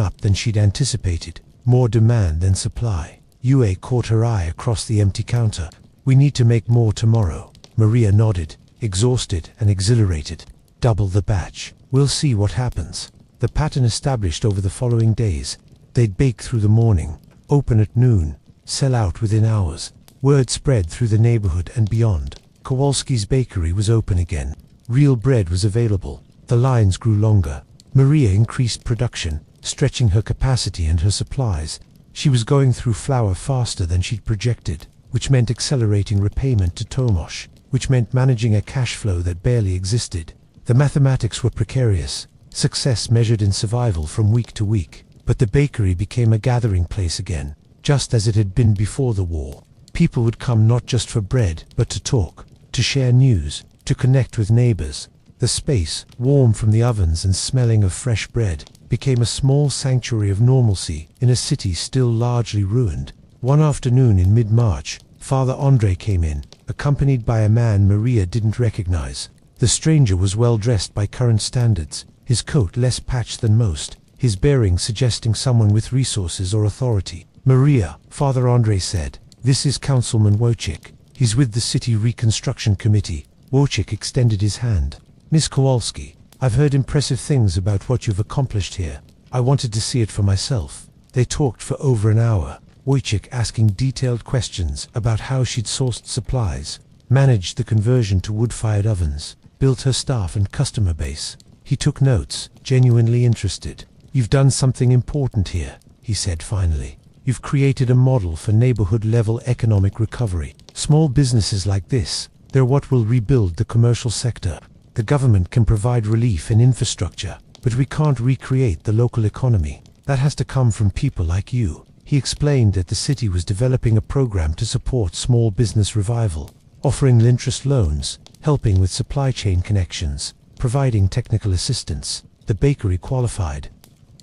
up than she'd anticipated, more demand than supply. Yue caught her eye across the empty counter. We need to make more tomorrow. Maria nodded, exhausted and exhilarated. Double the batch. We'll see what happens. The pattern established over the following days. They'd bake through the morning, open at noon, sell out within hours. Word spread through the neighborhood and beyond. Kowalski's bakery was open again. Real bread was available. The lines grew longer. Maria increased production, stretching her capacity and her supplies. She was going through flour faster than she'd projected, which meant accelerating repayment to Tomosh, which meant managing a cash flow that barely existed. The mathematics were precarious, success measured in survival from week to week. But the bakery became a gathering place again, just as it had been before the war. People would come not just for bread, but to talk, to share news, to connect with neighbors. The space, warm from the ovens and smelling of fresh bread, became a small sanctuary of normalcy in a city still largely ruined. One afternoon in mid-March, Father André came in, accompanied by a man Maria didn't recognize. The stranger was well dressed by current standards, his coat less patched than most, his bearing suggesting someone with resources or authority. Maria, Father André said, this is Councilman Wojcik. He's with the City Reconstruction Committee. Wojcik extended his hand. Miss Kowalski, I've heard impressive things about what you've accomplished here. I wanted to see it for myself. They talked for over an hour, Wojcik asking detailed questions about how she'd sourced supplies, managed the conversion to wood-fired ovens, built her staff and customer base. He took notes, genuinely interested. You've done something important here, he said finally. You've created a model for neighborhood-level economic recovery. Small businesses like this, they're what will rebuild the commercial sector. The government can provide relief and infrastructure, but we can't recreate the local economy. That has to come from people like you. He explained that the city was developing a program to support small business revival, offering interest loans, helping with supply chain connections, providing technical assistance. The bakery qualified.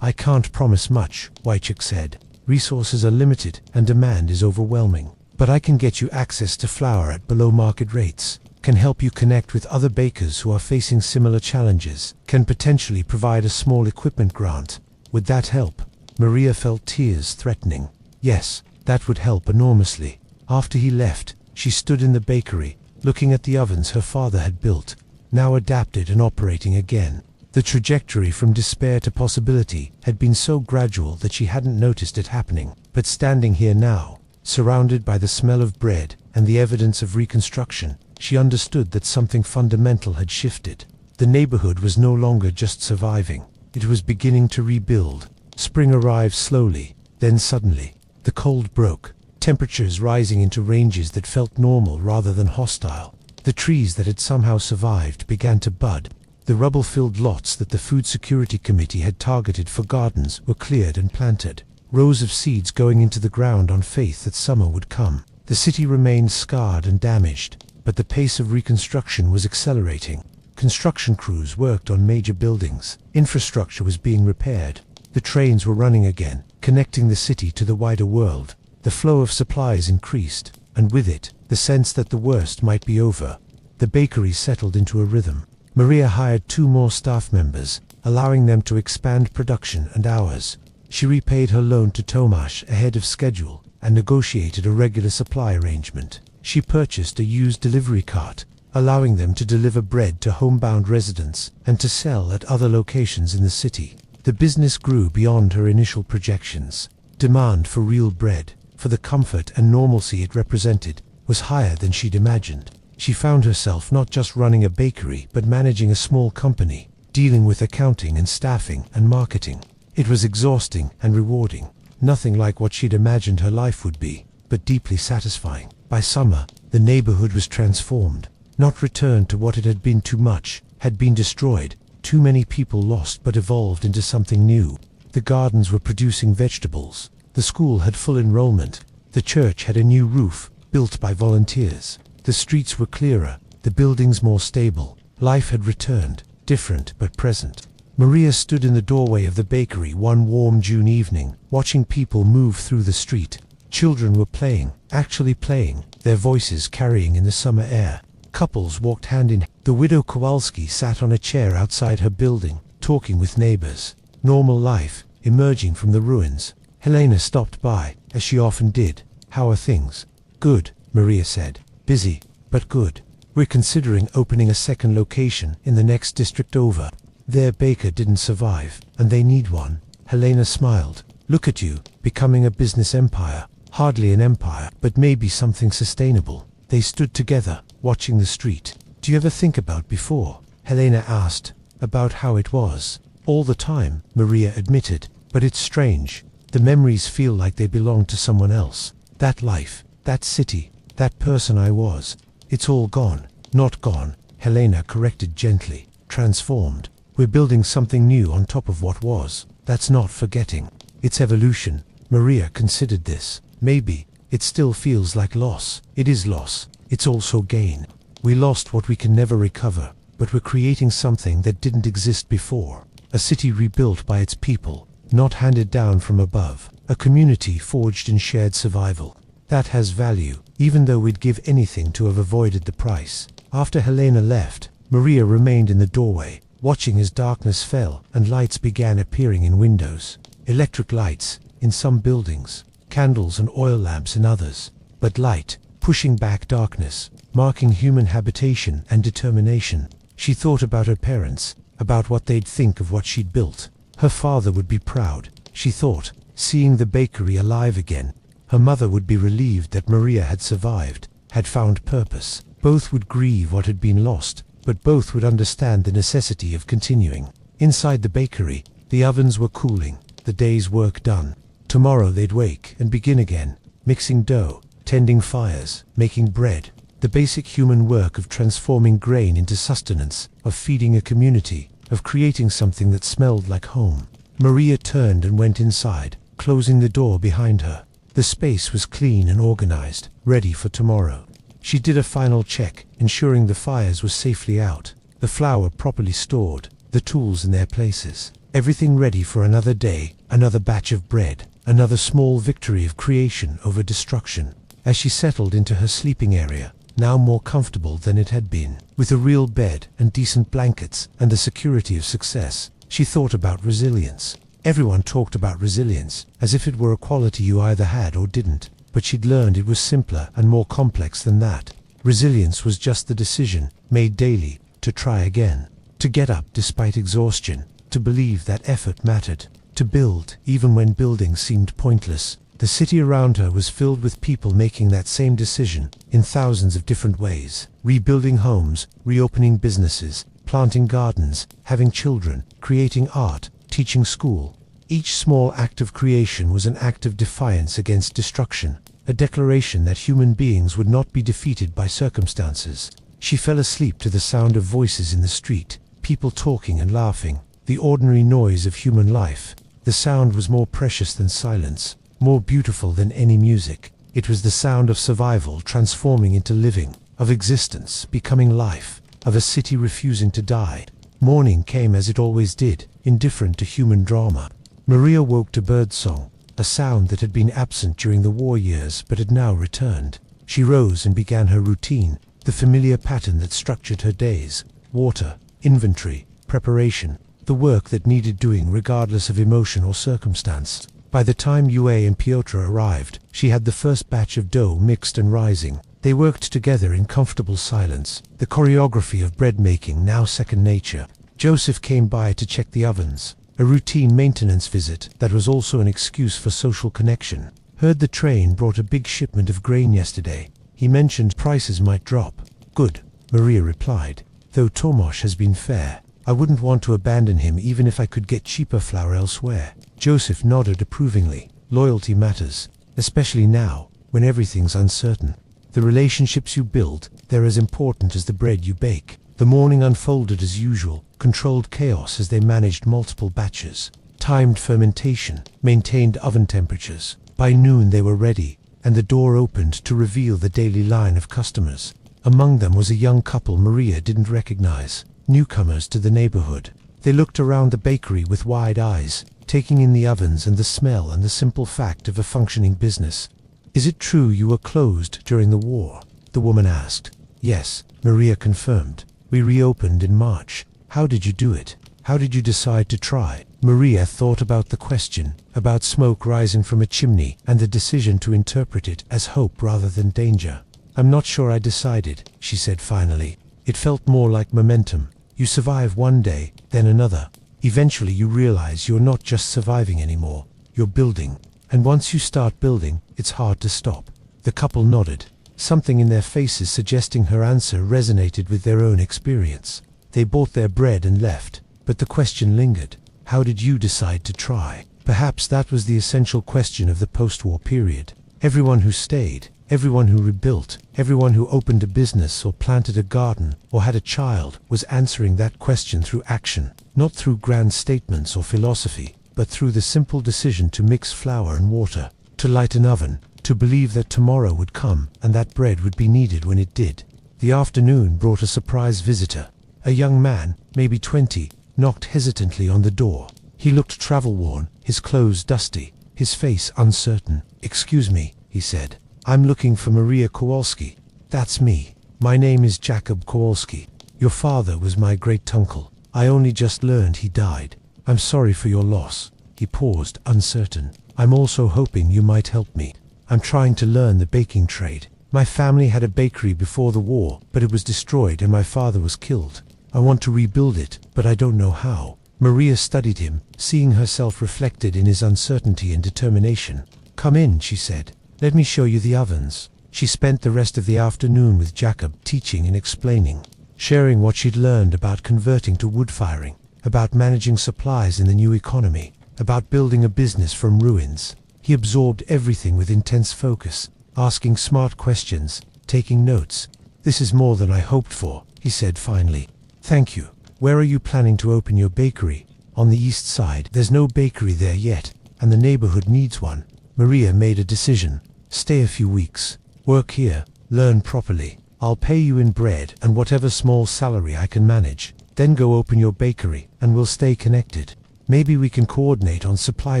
I can't promise much, Wojcik said. Resources are limited and demand is overwhelming. But I can get you access to flour at below market rates, can help you connect with other bakers who are facing similar challenges, can potentially provide a small equipment grant. Would that help? Maria felt tears threatening. Yes, that would help enormously. After he left, she stood in the bakery, looking at the ovens her father had built, now adapted and operating again. The trajectory from despair to possibility had been so gradual that she hadn't noticed it happening. But standing here now, surrounded by the smell of bread and the evidence of reconstruction, she understood that something fundamental had shifted. The neighborhood was no longer just surviving. It was beginning to rebuild. Spring arrived slowly, then suddenly, the cold broke, temperatures rising into ranges that felt normal rather than hostile. The trees that had somehow survived began to bud. The rubble-filled lots that the Food Security Committee had targeted for gardens were cleared and planted, rows of seeds going into the ground on faith that summer would come. The city remained scarred and damaged, but the pace of reconstruction was accelerating. Construction crews worked on major buildings. Infrastructure was being repaired. The trains were running again, connecting the city to the wider world. The flow of supplies increased, and with it, the sense that the worst might be over. The bakery settled into a rhythm. Maria hired 2 more staff members, allowing them to expand production and hours. She repaid her loan to Tomasz ahead of schedule and negotiated a regular supply arrangement. She purchased a used delivery cart, allowing them to deliver bread to homebound residents and to sell at other locations in the city. The business grew beyond her initial projections. Demand for real bread, for the comfort and normalcy it represented, was higher than she'd imagined. She found herself not just running a bakery, but managing a small company, dealing with accounting and staffing and marketing. It was exhausting and rewarding, nothing like what she'd imagined her life would be, but deeply satisfying. By summer, the neighborhood was transformed, not returned to what it had been. Too much had been destroyed, too many people lost, but evolved into something new. The gardens were producing vegetables, the school had full enrollment, the church had a new roof, built by volunteers. The streets were clearer, the buildings more stable. Life had returned, different but present. Maria stood in the doorway of the bakery one warm June evening, watching people move through the street. Children were playing, actually playing, their voices carrying in the summer air. Couples walked hand in hand. The widow Kowalski sat on a chair outside her building, talking with neighbors. Normal life, emerging from the ruins. Helena stopped by, as she often did. "How are things?" "Good," Maria said. "Busy, but good. We're considering opening a second location in the next district over. Their baker didn't survive, and they need one." Helena smiled. "Look at you, becoming a business empire. Hardly an empire, but maybe something sustainable." They stood together, watching the street. "Do you ever think about before?" Helena asked. "About how it was?" "All the time," Maria admitted. "But it's strange. The memories feel like they belong to someone else. That life, that city, that person I was. It's all gone." "Not gone," Helena corrected gently. "Transformed. We're building something new on top of what was. That's not forgetting. It's evolution." Maria considered this. "Maybe. It still feels like loss." "It is loss. It's also gain. We lost what we can never recover, but we're creating something that didn't exist before. A city rebuilt by its people, not handed down from above. A community forged in shared survival. That has value, even though we'd give anything to have avoided the price." After Helena left, Maria remained in the doorway, watching as darkness fell and lights began appearing in windows. Electric lights, in some buildings, candles and oil lamps in others. But light, pushing back darkness, marking human habitation and determination. She thought about her parents, about what they'd think of what she'd built. Her father would be proud, she thought, seeing the bakery alive again. Her mother would be relieved that Maria had survived, had found purpose. Both would grieve what had been lost, but both would understand the necessity of continuing. Inside the bakery, the ovens were cooling, the day's work done. Tomorrow they'd wake and begin again, mixing dough, tending fires, making bread. The basic human work of transforming grain into sustenance, of feeding a community, of creating something that smelled like home. Maria turned and went inside, closing the door behind her. The space was clean and organized, ready for tomorrow. She did a final check, ensuring the fires were safely out, the flour properly stored, the tools in their places. Everything ready for another day, another batch of bread, another small victory of creation over destruction. As she settled into her sleeping area, now more comfortable than it had been, with a real bed and decent blankets and the security of success, she thought about resilience. Everyone talked about resilience, as if it were a quality you either had or didn't, but she'd learned it was simpler and more complex than that. Resilience was just the decision, made daily, to try again, to get up despite exhaustion, to believe that effort mattered, to build even when building seemed pointless. The city around her was filled with people making that same decision, in thousands of different ways. Rebuilding homes, reopening businesses, planting gardens, having children, creating art, teaching school. Each small act of creation was an act of defiance against destruction, a declaration that human beings would not be defeated by circumstances. She fell asleep to the sound of voices in the street, people talking and laughing, the ordinary noise of human life. The sound was more precious than silence, more beautiful than any music. It was the sound of survival transforming into living, of existence becoming life, of a city refusing to die. Morning came as it always did, indifferent to human drama. Maria woke to birdsong, a sound that had been absent during the war years but had now returned. She rose and began her routine, the familiar pattern that structured her days: water, inventory, preparation, the work that needed doing regardless of emotion or circumstance. By the time Yue and Piotr arrived, she had the first batch of dough mixed and rising. They worked together in comfortable silence, the choreography of bread making now second nature. Joseph came by to check the ovens, a routine maintenance visit that was also an excuse for social connection. Heard the train brought a big shipment of grain yesterday. He mentioned prices might drop. Good, Maria replied. Though Tomasz has been fair, I wouldn't want to abandon him even if I could get cheaper flour elsewhere. Joseph nodded approvingly. Loyalty matters, especially now, when everything's uncertain. The relationships you build, they're as important as the bread you bake. The morning unfolded as usual, controlled chaos as they managed multiple batches. Timed fermentation, maintained oven temperatures. By noon they were ready, and the door opened to reveal the daily line of customers. Among them was a young couple Maria didn't recognize. newcomers to the neighborhood. They looked around the bakery with wide eyes, taking in the ovens and the smell and the simple fact of a functioning business. "Is it true you were closed during the war?" the woman asked. "Yes," Maria confirmed. "We reopened in March. How did you do it? How did you decide to try?" Maria thought about the question, about smoke rising from a chimney, and the decision to interpret it as hope rather than danger. "I'm not sure I decided," she said finally. "It felt more like momentum. You survive one day, then another. Eventually you realize you're not just surviving anymore, you're building. And once you start building, it's hard to stop." The couple nodded, something in their faces suggesting her answer resonated with their own experience. They bought their bread and left, but the question lingered. How did you decide to try? Perhaps that was the essential question of the post-war period. Everyone who stayed, everyone who rebuilt, everyone who opened a business or planted a garden or had a child was answering that question through action, not through grand statements or philosophy, but through the simple decision to mix flour and water, to light an oven, to believe that tomorrow would come and that bread would be needed when it did. The afternoon brought a surprise visitor. A young man, maybe 20, knocked hesitantly on the door. He looked travel-worn, his clothes dusty, his face uncertain. "Excuse me," he said. "I'm looking for Maria Kowalski." "That's me. My name is Jacob Kowalski. Your father was my great-uncle. I only just learned he died. I'm sorry for your loss." He paused, uncertain. "I'm also hoping you might help me. I'm trying to learn the baking trade. My family had a bakery before the war, but it was destroyed and my father was killed. I want to rebuild it, but I don't know how." Maria studied him, seeing herself reflected in his uncertainty and determination. "Come in," she said. "Let me show you the ovens." She spent the rest of the afternoon with Jacob, teaching and explaining, sharing what she'd learned about converting to wood firing, about managing supplies in the new economy, about building a business from ruins. He absorbed everything with intense focus, asking smart questions, taking notes. "This is more than I hoped for," he said finally. "Thank you. Where are you planning to open your bakery?" "On the east side. There's no bakery there yet, and the neighborhood needs one." Maria made a decision. "Stay a few weeks. Work here. Learn properly. I'll pay you in bread and whatever small salary I can manage. Then go open your bakery, and we'll stay connected. Maybe we can coordinate on supply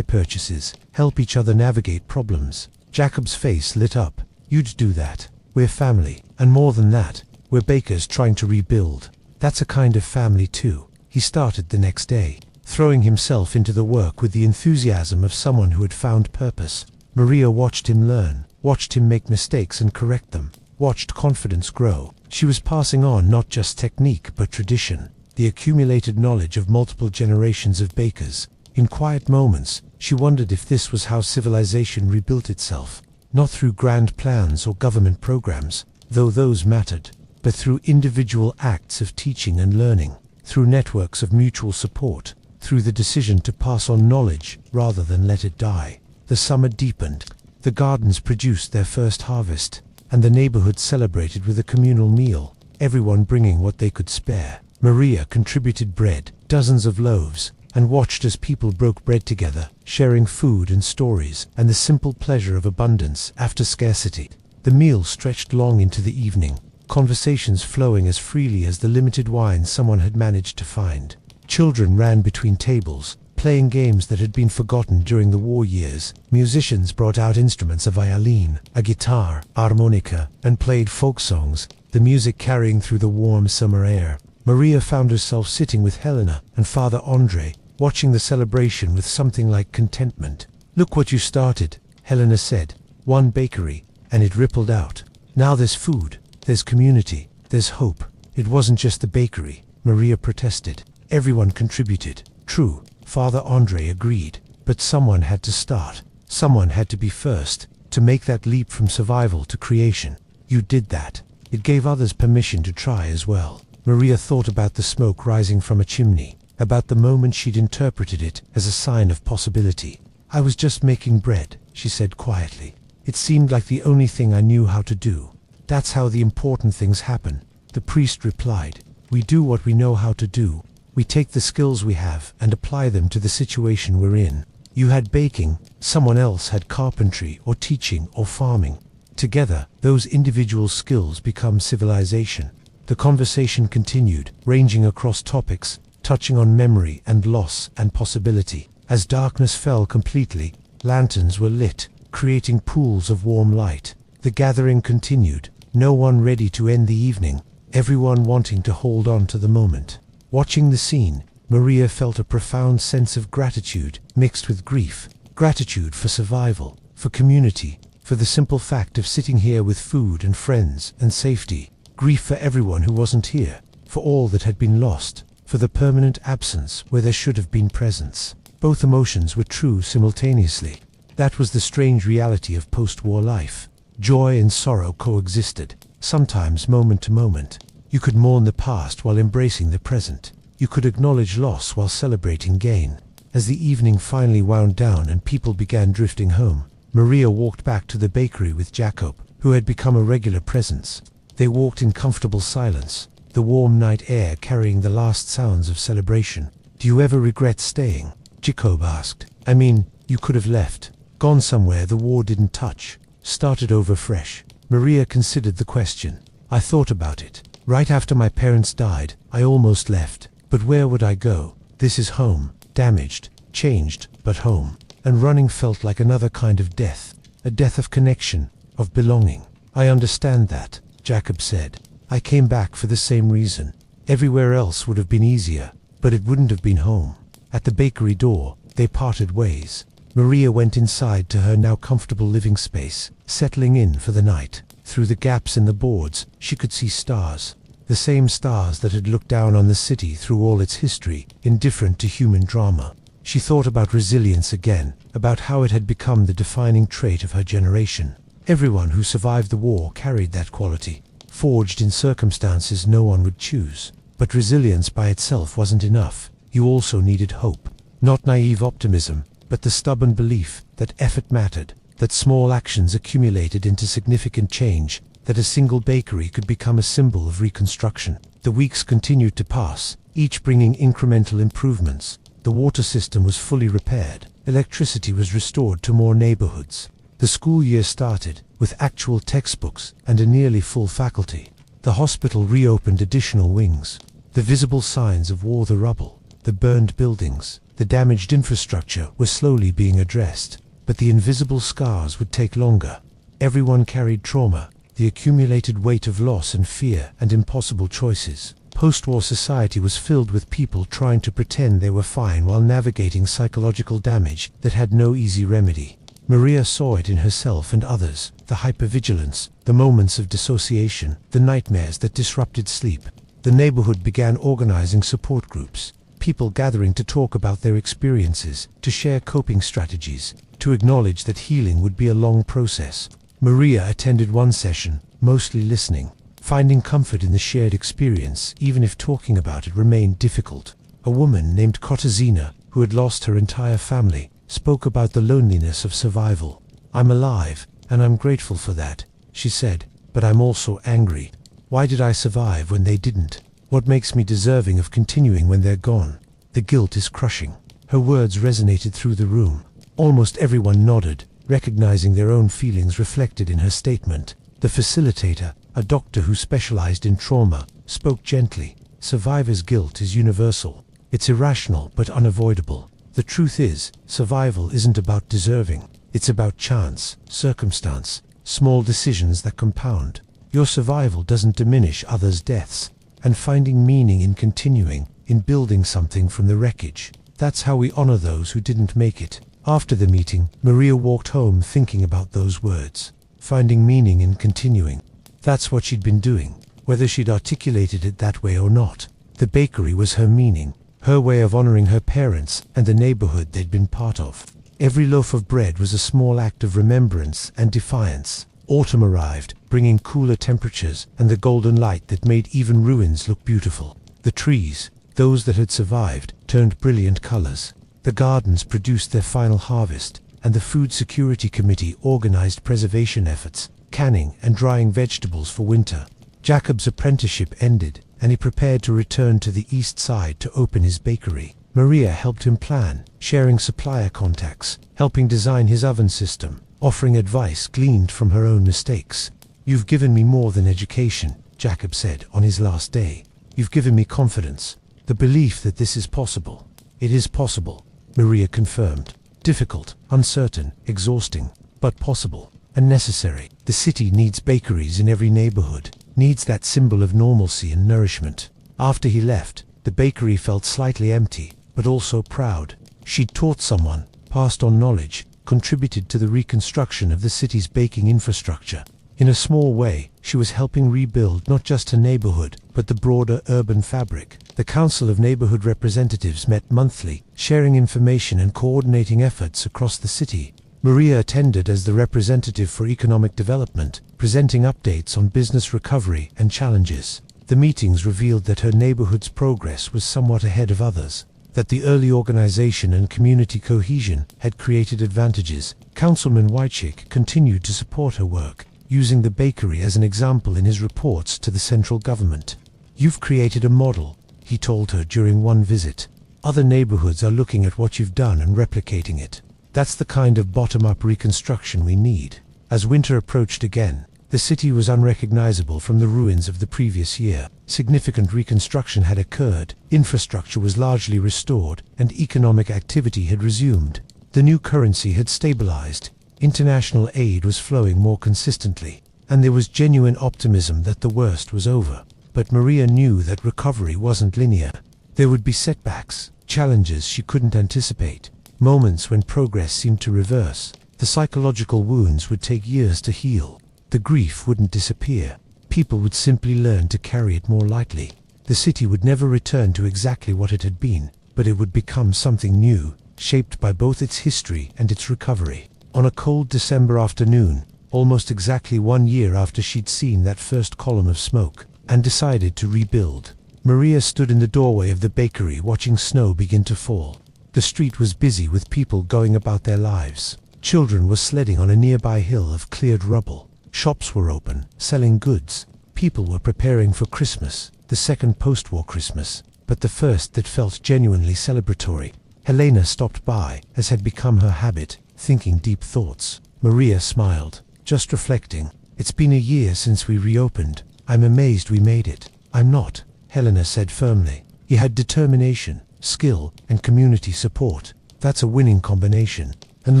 purchases, help each other navigate problems." Jacob's face lit up. "You'd do that. We're family, and more than that, we're bakers trying to rebuild. That's a kind of family too." He started the next day, throwing himself into the work with the enthusiasm of someone who had found purpose. Maria watched him learn, watched him make mistakes and correct them, watched confidence grow. She was passing on not just technique but tradition, the accumulated knowledge of multiple generations of bakers. In quiet moments, she wondered if this was how civilization rebuilt itself, not through grand plans or government programs, though those mattered, but through individual acts of teaching and learning, through networks of mutual support, through the decision to pass on knowledge rather than let it die. The summer deepened. The gardens produced their first harvest, and the neighborhood celebrated with a communal meal, everyone bringing what they could spare. Maria contributed bread, dozens of loaves, and watched as people broke bread together, sharing food and stories, and the simple pleasure of abundance after scarcity. The meal stretched long into the evening, conversations flowing as freely as the limited wine someone had managed to find. Children ran between tables, playing games that had been forgotten during the war years. Musicians brought out instruments, a violin, a guitar, harmonica, and played folk songs, the music carrying through the warm summer air. Maria found herself sitting with Helena and Father Andre, watching the celebration with something like contentment. "Look what you started," Helena said. "One bakery, and it rippled out. Now there's food, there's community, there's hope." "It wasn't just the bakery," Maria protested. "Everyone contributed." "True," Father Andre agreed. "But someone had to start. Someone had to be first, to make that leap from survival to creation. You did that. It gave others permission to try as well." Maria thought about the smoke rising from a chimney, about the moment she'd interpreted it as a sign of possibility. "I was just making bread," she said quietly. "It seemed like the only thing I knew how to do." "That's how the important things happen," the priest replied. "We do what we know how to do. We take the skills we have and apply them to the situation we're in. You had baking, someone else had carpentry or teaching or farming. Together, those individual skills become civilization." The conversation continued, ranging across topics, touching on memory and loss and possibility. As darkness fell completely, lanterns were lit, creating pools of warm light. The gathering continued, no one ready to end the evening, everyone wanting to hold on to the moment. Watching the scene, Maria felt a profound sense of gratitude, mixed with grief. Gratitude for survival, for community, for the simple fact of sitting here with food and friends and safety. Grief for everyone who wasn't here, for all that had been lost, for the permanent absence where there should have been presence. Both emotions were true simultaneously. That was the strange reality of post-war life. Joy and sorrow coexisted, sometimes moment to moment. You could mourn the past while embracing the present. You could acknowledge loss while celebrating gain. As the evening finally wound down and people began drifting home, Maria walked back to the bakery with Jacob, who had become a regular presence. They walked in comfortable silence, the warm night air carrying the last sounds of celebration. "Do you ever regret staying?" Jacob asked. "I mean, you could have left, gone somewhere the war didn't touch, started over fresh." Maria considered the question. "I thought about it. Right after my parents died, I almost left. But where would I go? This is home, damaged, changed, but home. And running felt like another kind of death, a death of connection, of belonging." "I understand that," Jacob said. "I came back for the same reason. Everywhere else would have been easier, but it wouldn't have been home." At the bakery door, they parted ways. Maria went inside to her now comfortable living space, settling in for the night. Through the gaps in the boards, she could see stars. The same stars that had looked down on the city through all its history, indifferent to human drama. She thought about resilience again, about how it had become the defining trait of her generation. Everyone who survived the war carried that quality, forged in circumstances no one would choose. But resilience by itself wasn't enough. You also needed hope. Not naive optimism, but the stubborn belief that effort mattered, that small actions accumulated into significant change, that a single bakery could become a symbol of reconstruction. The weeks continued to pass, each bringing incremental improvements. The water system was fully repaired. Electricity was restored to more neighborhoods. The school year started, with actual textbooks and a nearly full faculty. The hospital reopened additional wings. The visible signs of war, the rubble, the burned buildings, the damaged infrastructure were slowly being addressed. But the invisible scars would take longer. Everyone carried trauma, the accumulated weight of loss and fear and impossible choices. Post-war society was filled with people trying to pretend they were fine while navigating psychological damage that had no easy remedy. Maria saw it in herself and others, the hypervigilance, the moments of dissociation, the nightmares that disrupted sleep. The neighborhood began organizing support groups, people gathering to talk about their experiences, to share coping strategies, to acknowledge that healing would be a long process. Maria attended one session, mostly listening, finding comfort in the shared experience, even if talking about it remained difficult. A woman named Kotazina, who had lost her entire family, spoke about the loneliness of survival. "I'm alive, and I'm grateful for that," she said, "but I'm also angry. Why did I survive when they didn't? What makes me deserving of continuing when they're gone? The guilt is crushing." Her words resonated through the room. Almost everyone nodded, recognizing their own feelings reflected in her statement. The facilitator, a doctor who specialized in trauma, spoke gently. "Survivor's guilt is universal. It's irrational but unavoidable. The truth is, survival isn't about deserving. It's about chance, circumstance, small decisions that compound. Your survival doesn't diminish others' deaths. And finding meaning in continuing, in building something from the wreckage. That's how we honor those who didn't make it." After the meeting, Maria walked home thinking about those words. Finding meaning in continuing. That's what she'd been doing, whether she'd articulated it that way or not. The bakery was her meaning, her way of honoring her parents and the neighborhood they'd been part of. Every loaf of bread was a small act of remembrance and defiance. Autumn arrived, bringing cooler temperatures and the golden light that made even ruins look beautiful. The trees, those that had survived, turned brilliant colors. The gardens produced their final harvest, and the Food Security Committee organized preservation efforts, canning and drying vegetables for winter. Jacob's apprenticeship ended, and he prepared to return to the east side to open his bakery. Maria helped him plan, sharing supplier contacts, helping design his oven system, offering advice gleaned from her own mistakes. "You've given me more than education," Jacob said on his last day. "You've given me confidence. The belief that this is possible." "It is possible," Maria confirmed. "Difficult, uncertain, exhausting, but possible and necessary. The city needs bakeries in every neighborhood, needs that symbol of normalcy and nourishment." After he left, the bakery felt slightly empty, but also proud. She'd taught someone, passed on knowledge, contributed to the reconstruction of the city's baking infrastructure. In a small way, she was helping rebuild not just her neighborhood, but the broader urban fabric. The Council of Neighborhood Representatives met monthly, sharing information and coordinating efforts across the city. Maria attended as the representative for economic development, presenting updates on business recovery and challenges. The meetings revealed that her neighborhood's progress was somewhat ahead of others, that the early organization and community cohesion had created advantages. Councilman Wychick continued to support her work, using the bakery as an example in his reports to the central government. "You've created a model," he told her during one visit. "Other neighborhoods are looking at what you've done and replicating it. That's the kind of bottom-up reconstruction we need." As winter approached again, the city was unrecognizable from the ruins of the previous year. Significant reconstruction had occurred, infrastructure was largely restored, and economic activity had resumed. The new currency had stabilized, international aid was flowing more consistently, and there was genuine optimism that the worst was over. But Maria knew that recovery wasn't linear. There would be setbacks, challenges she couldn't anticipate, moments when progress seemed to reverse. The psychological wounds would take years to heal. The grief wouldn't disappear. People would simply learn to carry it more lightly. The city would never return to exactly what it had been, but it would become something new, shaped by both its history and its recovery. On a cold December afternoon, almost exactly 1 year after she'd seen that first column of smoke, and decided to rebuild, Maria stood in the doorway of the bakery watching snow begin to fall. The street was busy with people going about their lives. Children were sledding on a nearby hill of cleared rubble. Shops were open, selling goods. People were preparing for Christmas, the second post-war Christmas, but the first that felt genuinely celebratory. Helena stopped by, as had become her habit, thinking deep thoughts. Maria smiled, just reflecting. "It's been a year since we reopened. I'm amazed we made it." "I'm not," Helena said firmly. "You had determination, skill, and community support. That's a winning combination. And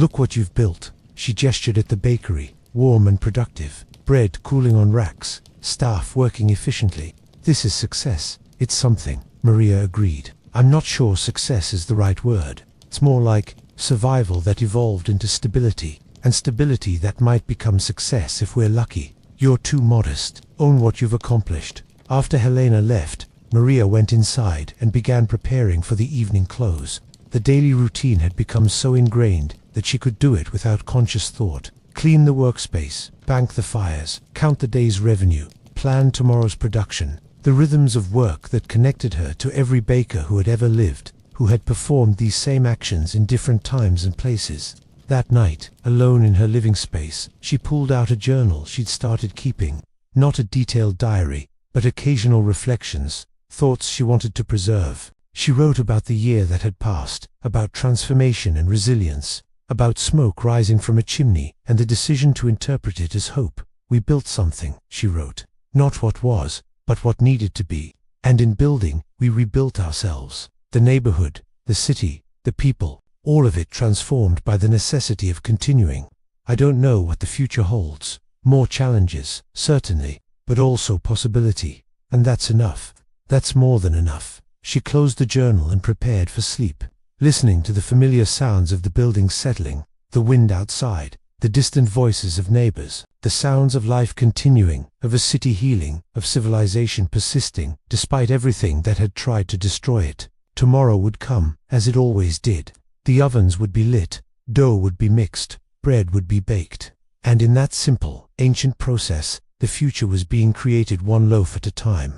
look what you've built." She gestured at the bakery, warm and productive, bread cooling on racks, staff working efficiently. "This is success. It's something," Maria agreed. "I'm not sure success is the right word. It's more like survival that evolved into stability, and stability that might become success if we're lucky." "You're too modest. Own what you've accomplished." After Helena left, Maria went inside and began preparing for the evening close. The daily routine had become so ingrained that she could do it without conscious thought. Clean the workspace, bank the fires, count the day's revenue, plan tomorrow's production. The rhythms of work that connected her to every baker who had ever lived, who had performed these same actions in different times and places. That night, alone in her living space, she pulled out a journal she'd started keeping. Not a detailed diary, but occasional reflections, thoughts she wanted to preserve. She wrote about the year that had passed, about transformation and resilience, about smoke rising from a chimney and the decision to interpret it as hope. "We built something," she wrote. "Not what was, but what needed to be. And in building, we rebuilt ourselves. The neighborhood, the city, the people, all of it transformed by the necessity of continuing. I don't know what the future holds. More challenges, certainly, but also possibility. And that's enough. That's more than enough." She closed the journal and prepared for sleep, listening to the familiar sounds of the building settling, the wind outside, the distant voices of neighbors, the sounds of life continuing, of a city healing, of civilization persisting, despite everything that had tried to destroy it. Tomorrow would come, as it always did. The ovens would be lit, dough would be mixed, bread would be baked. And in that simple, ancient process, the future was being created one loaf at a time.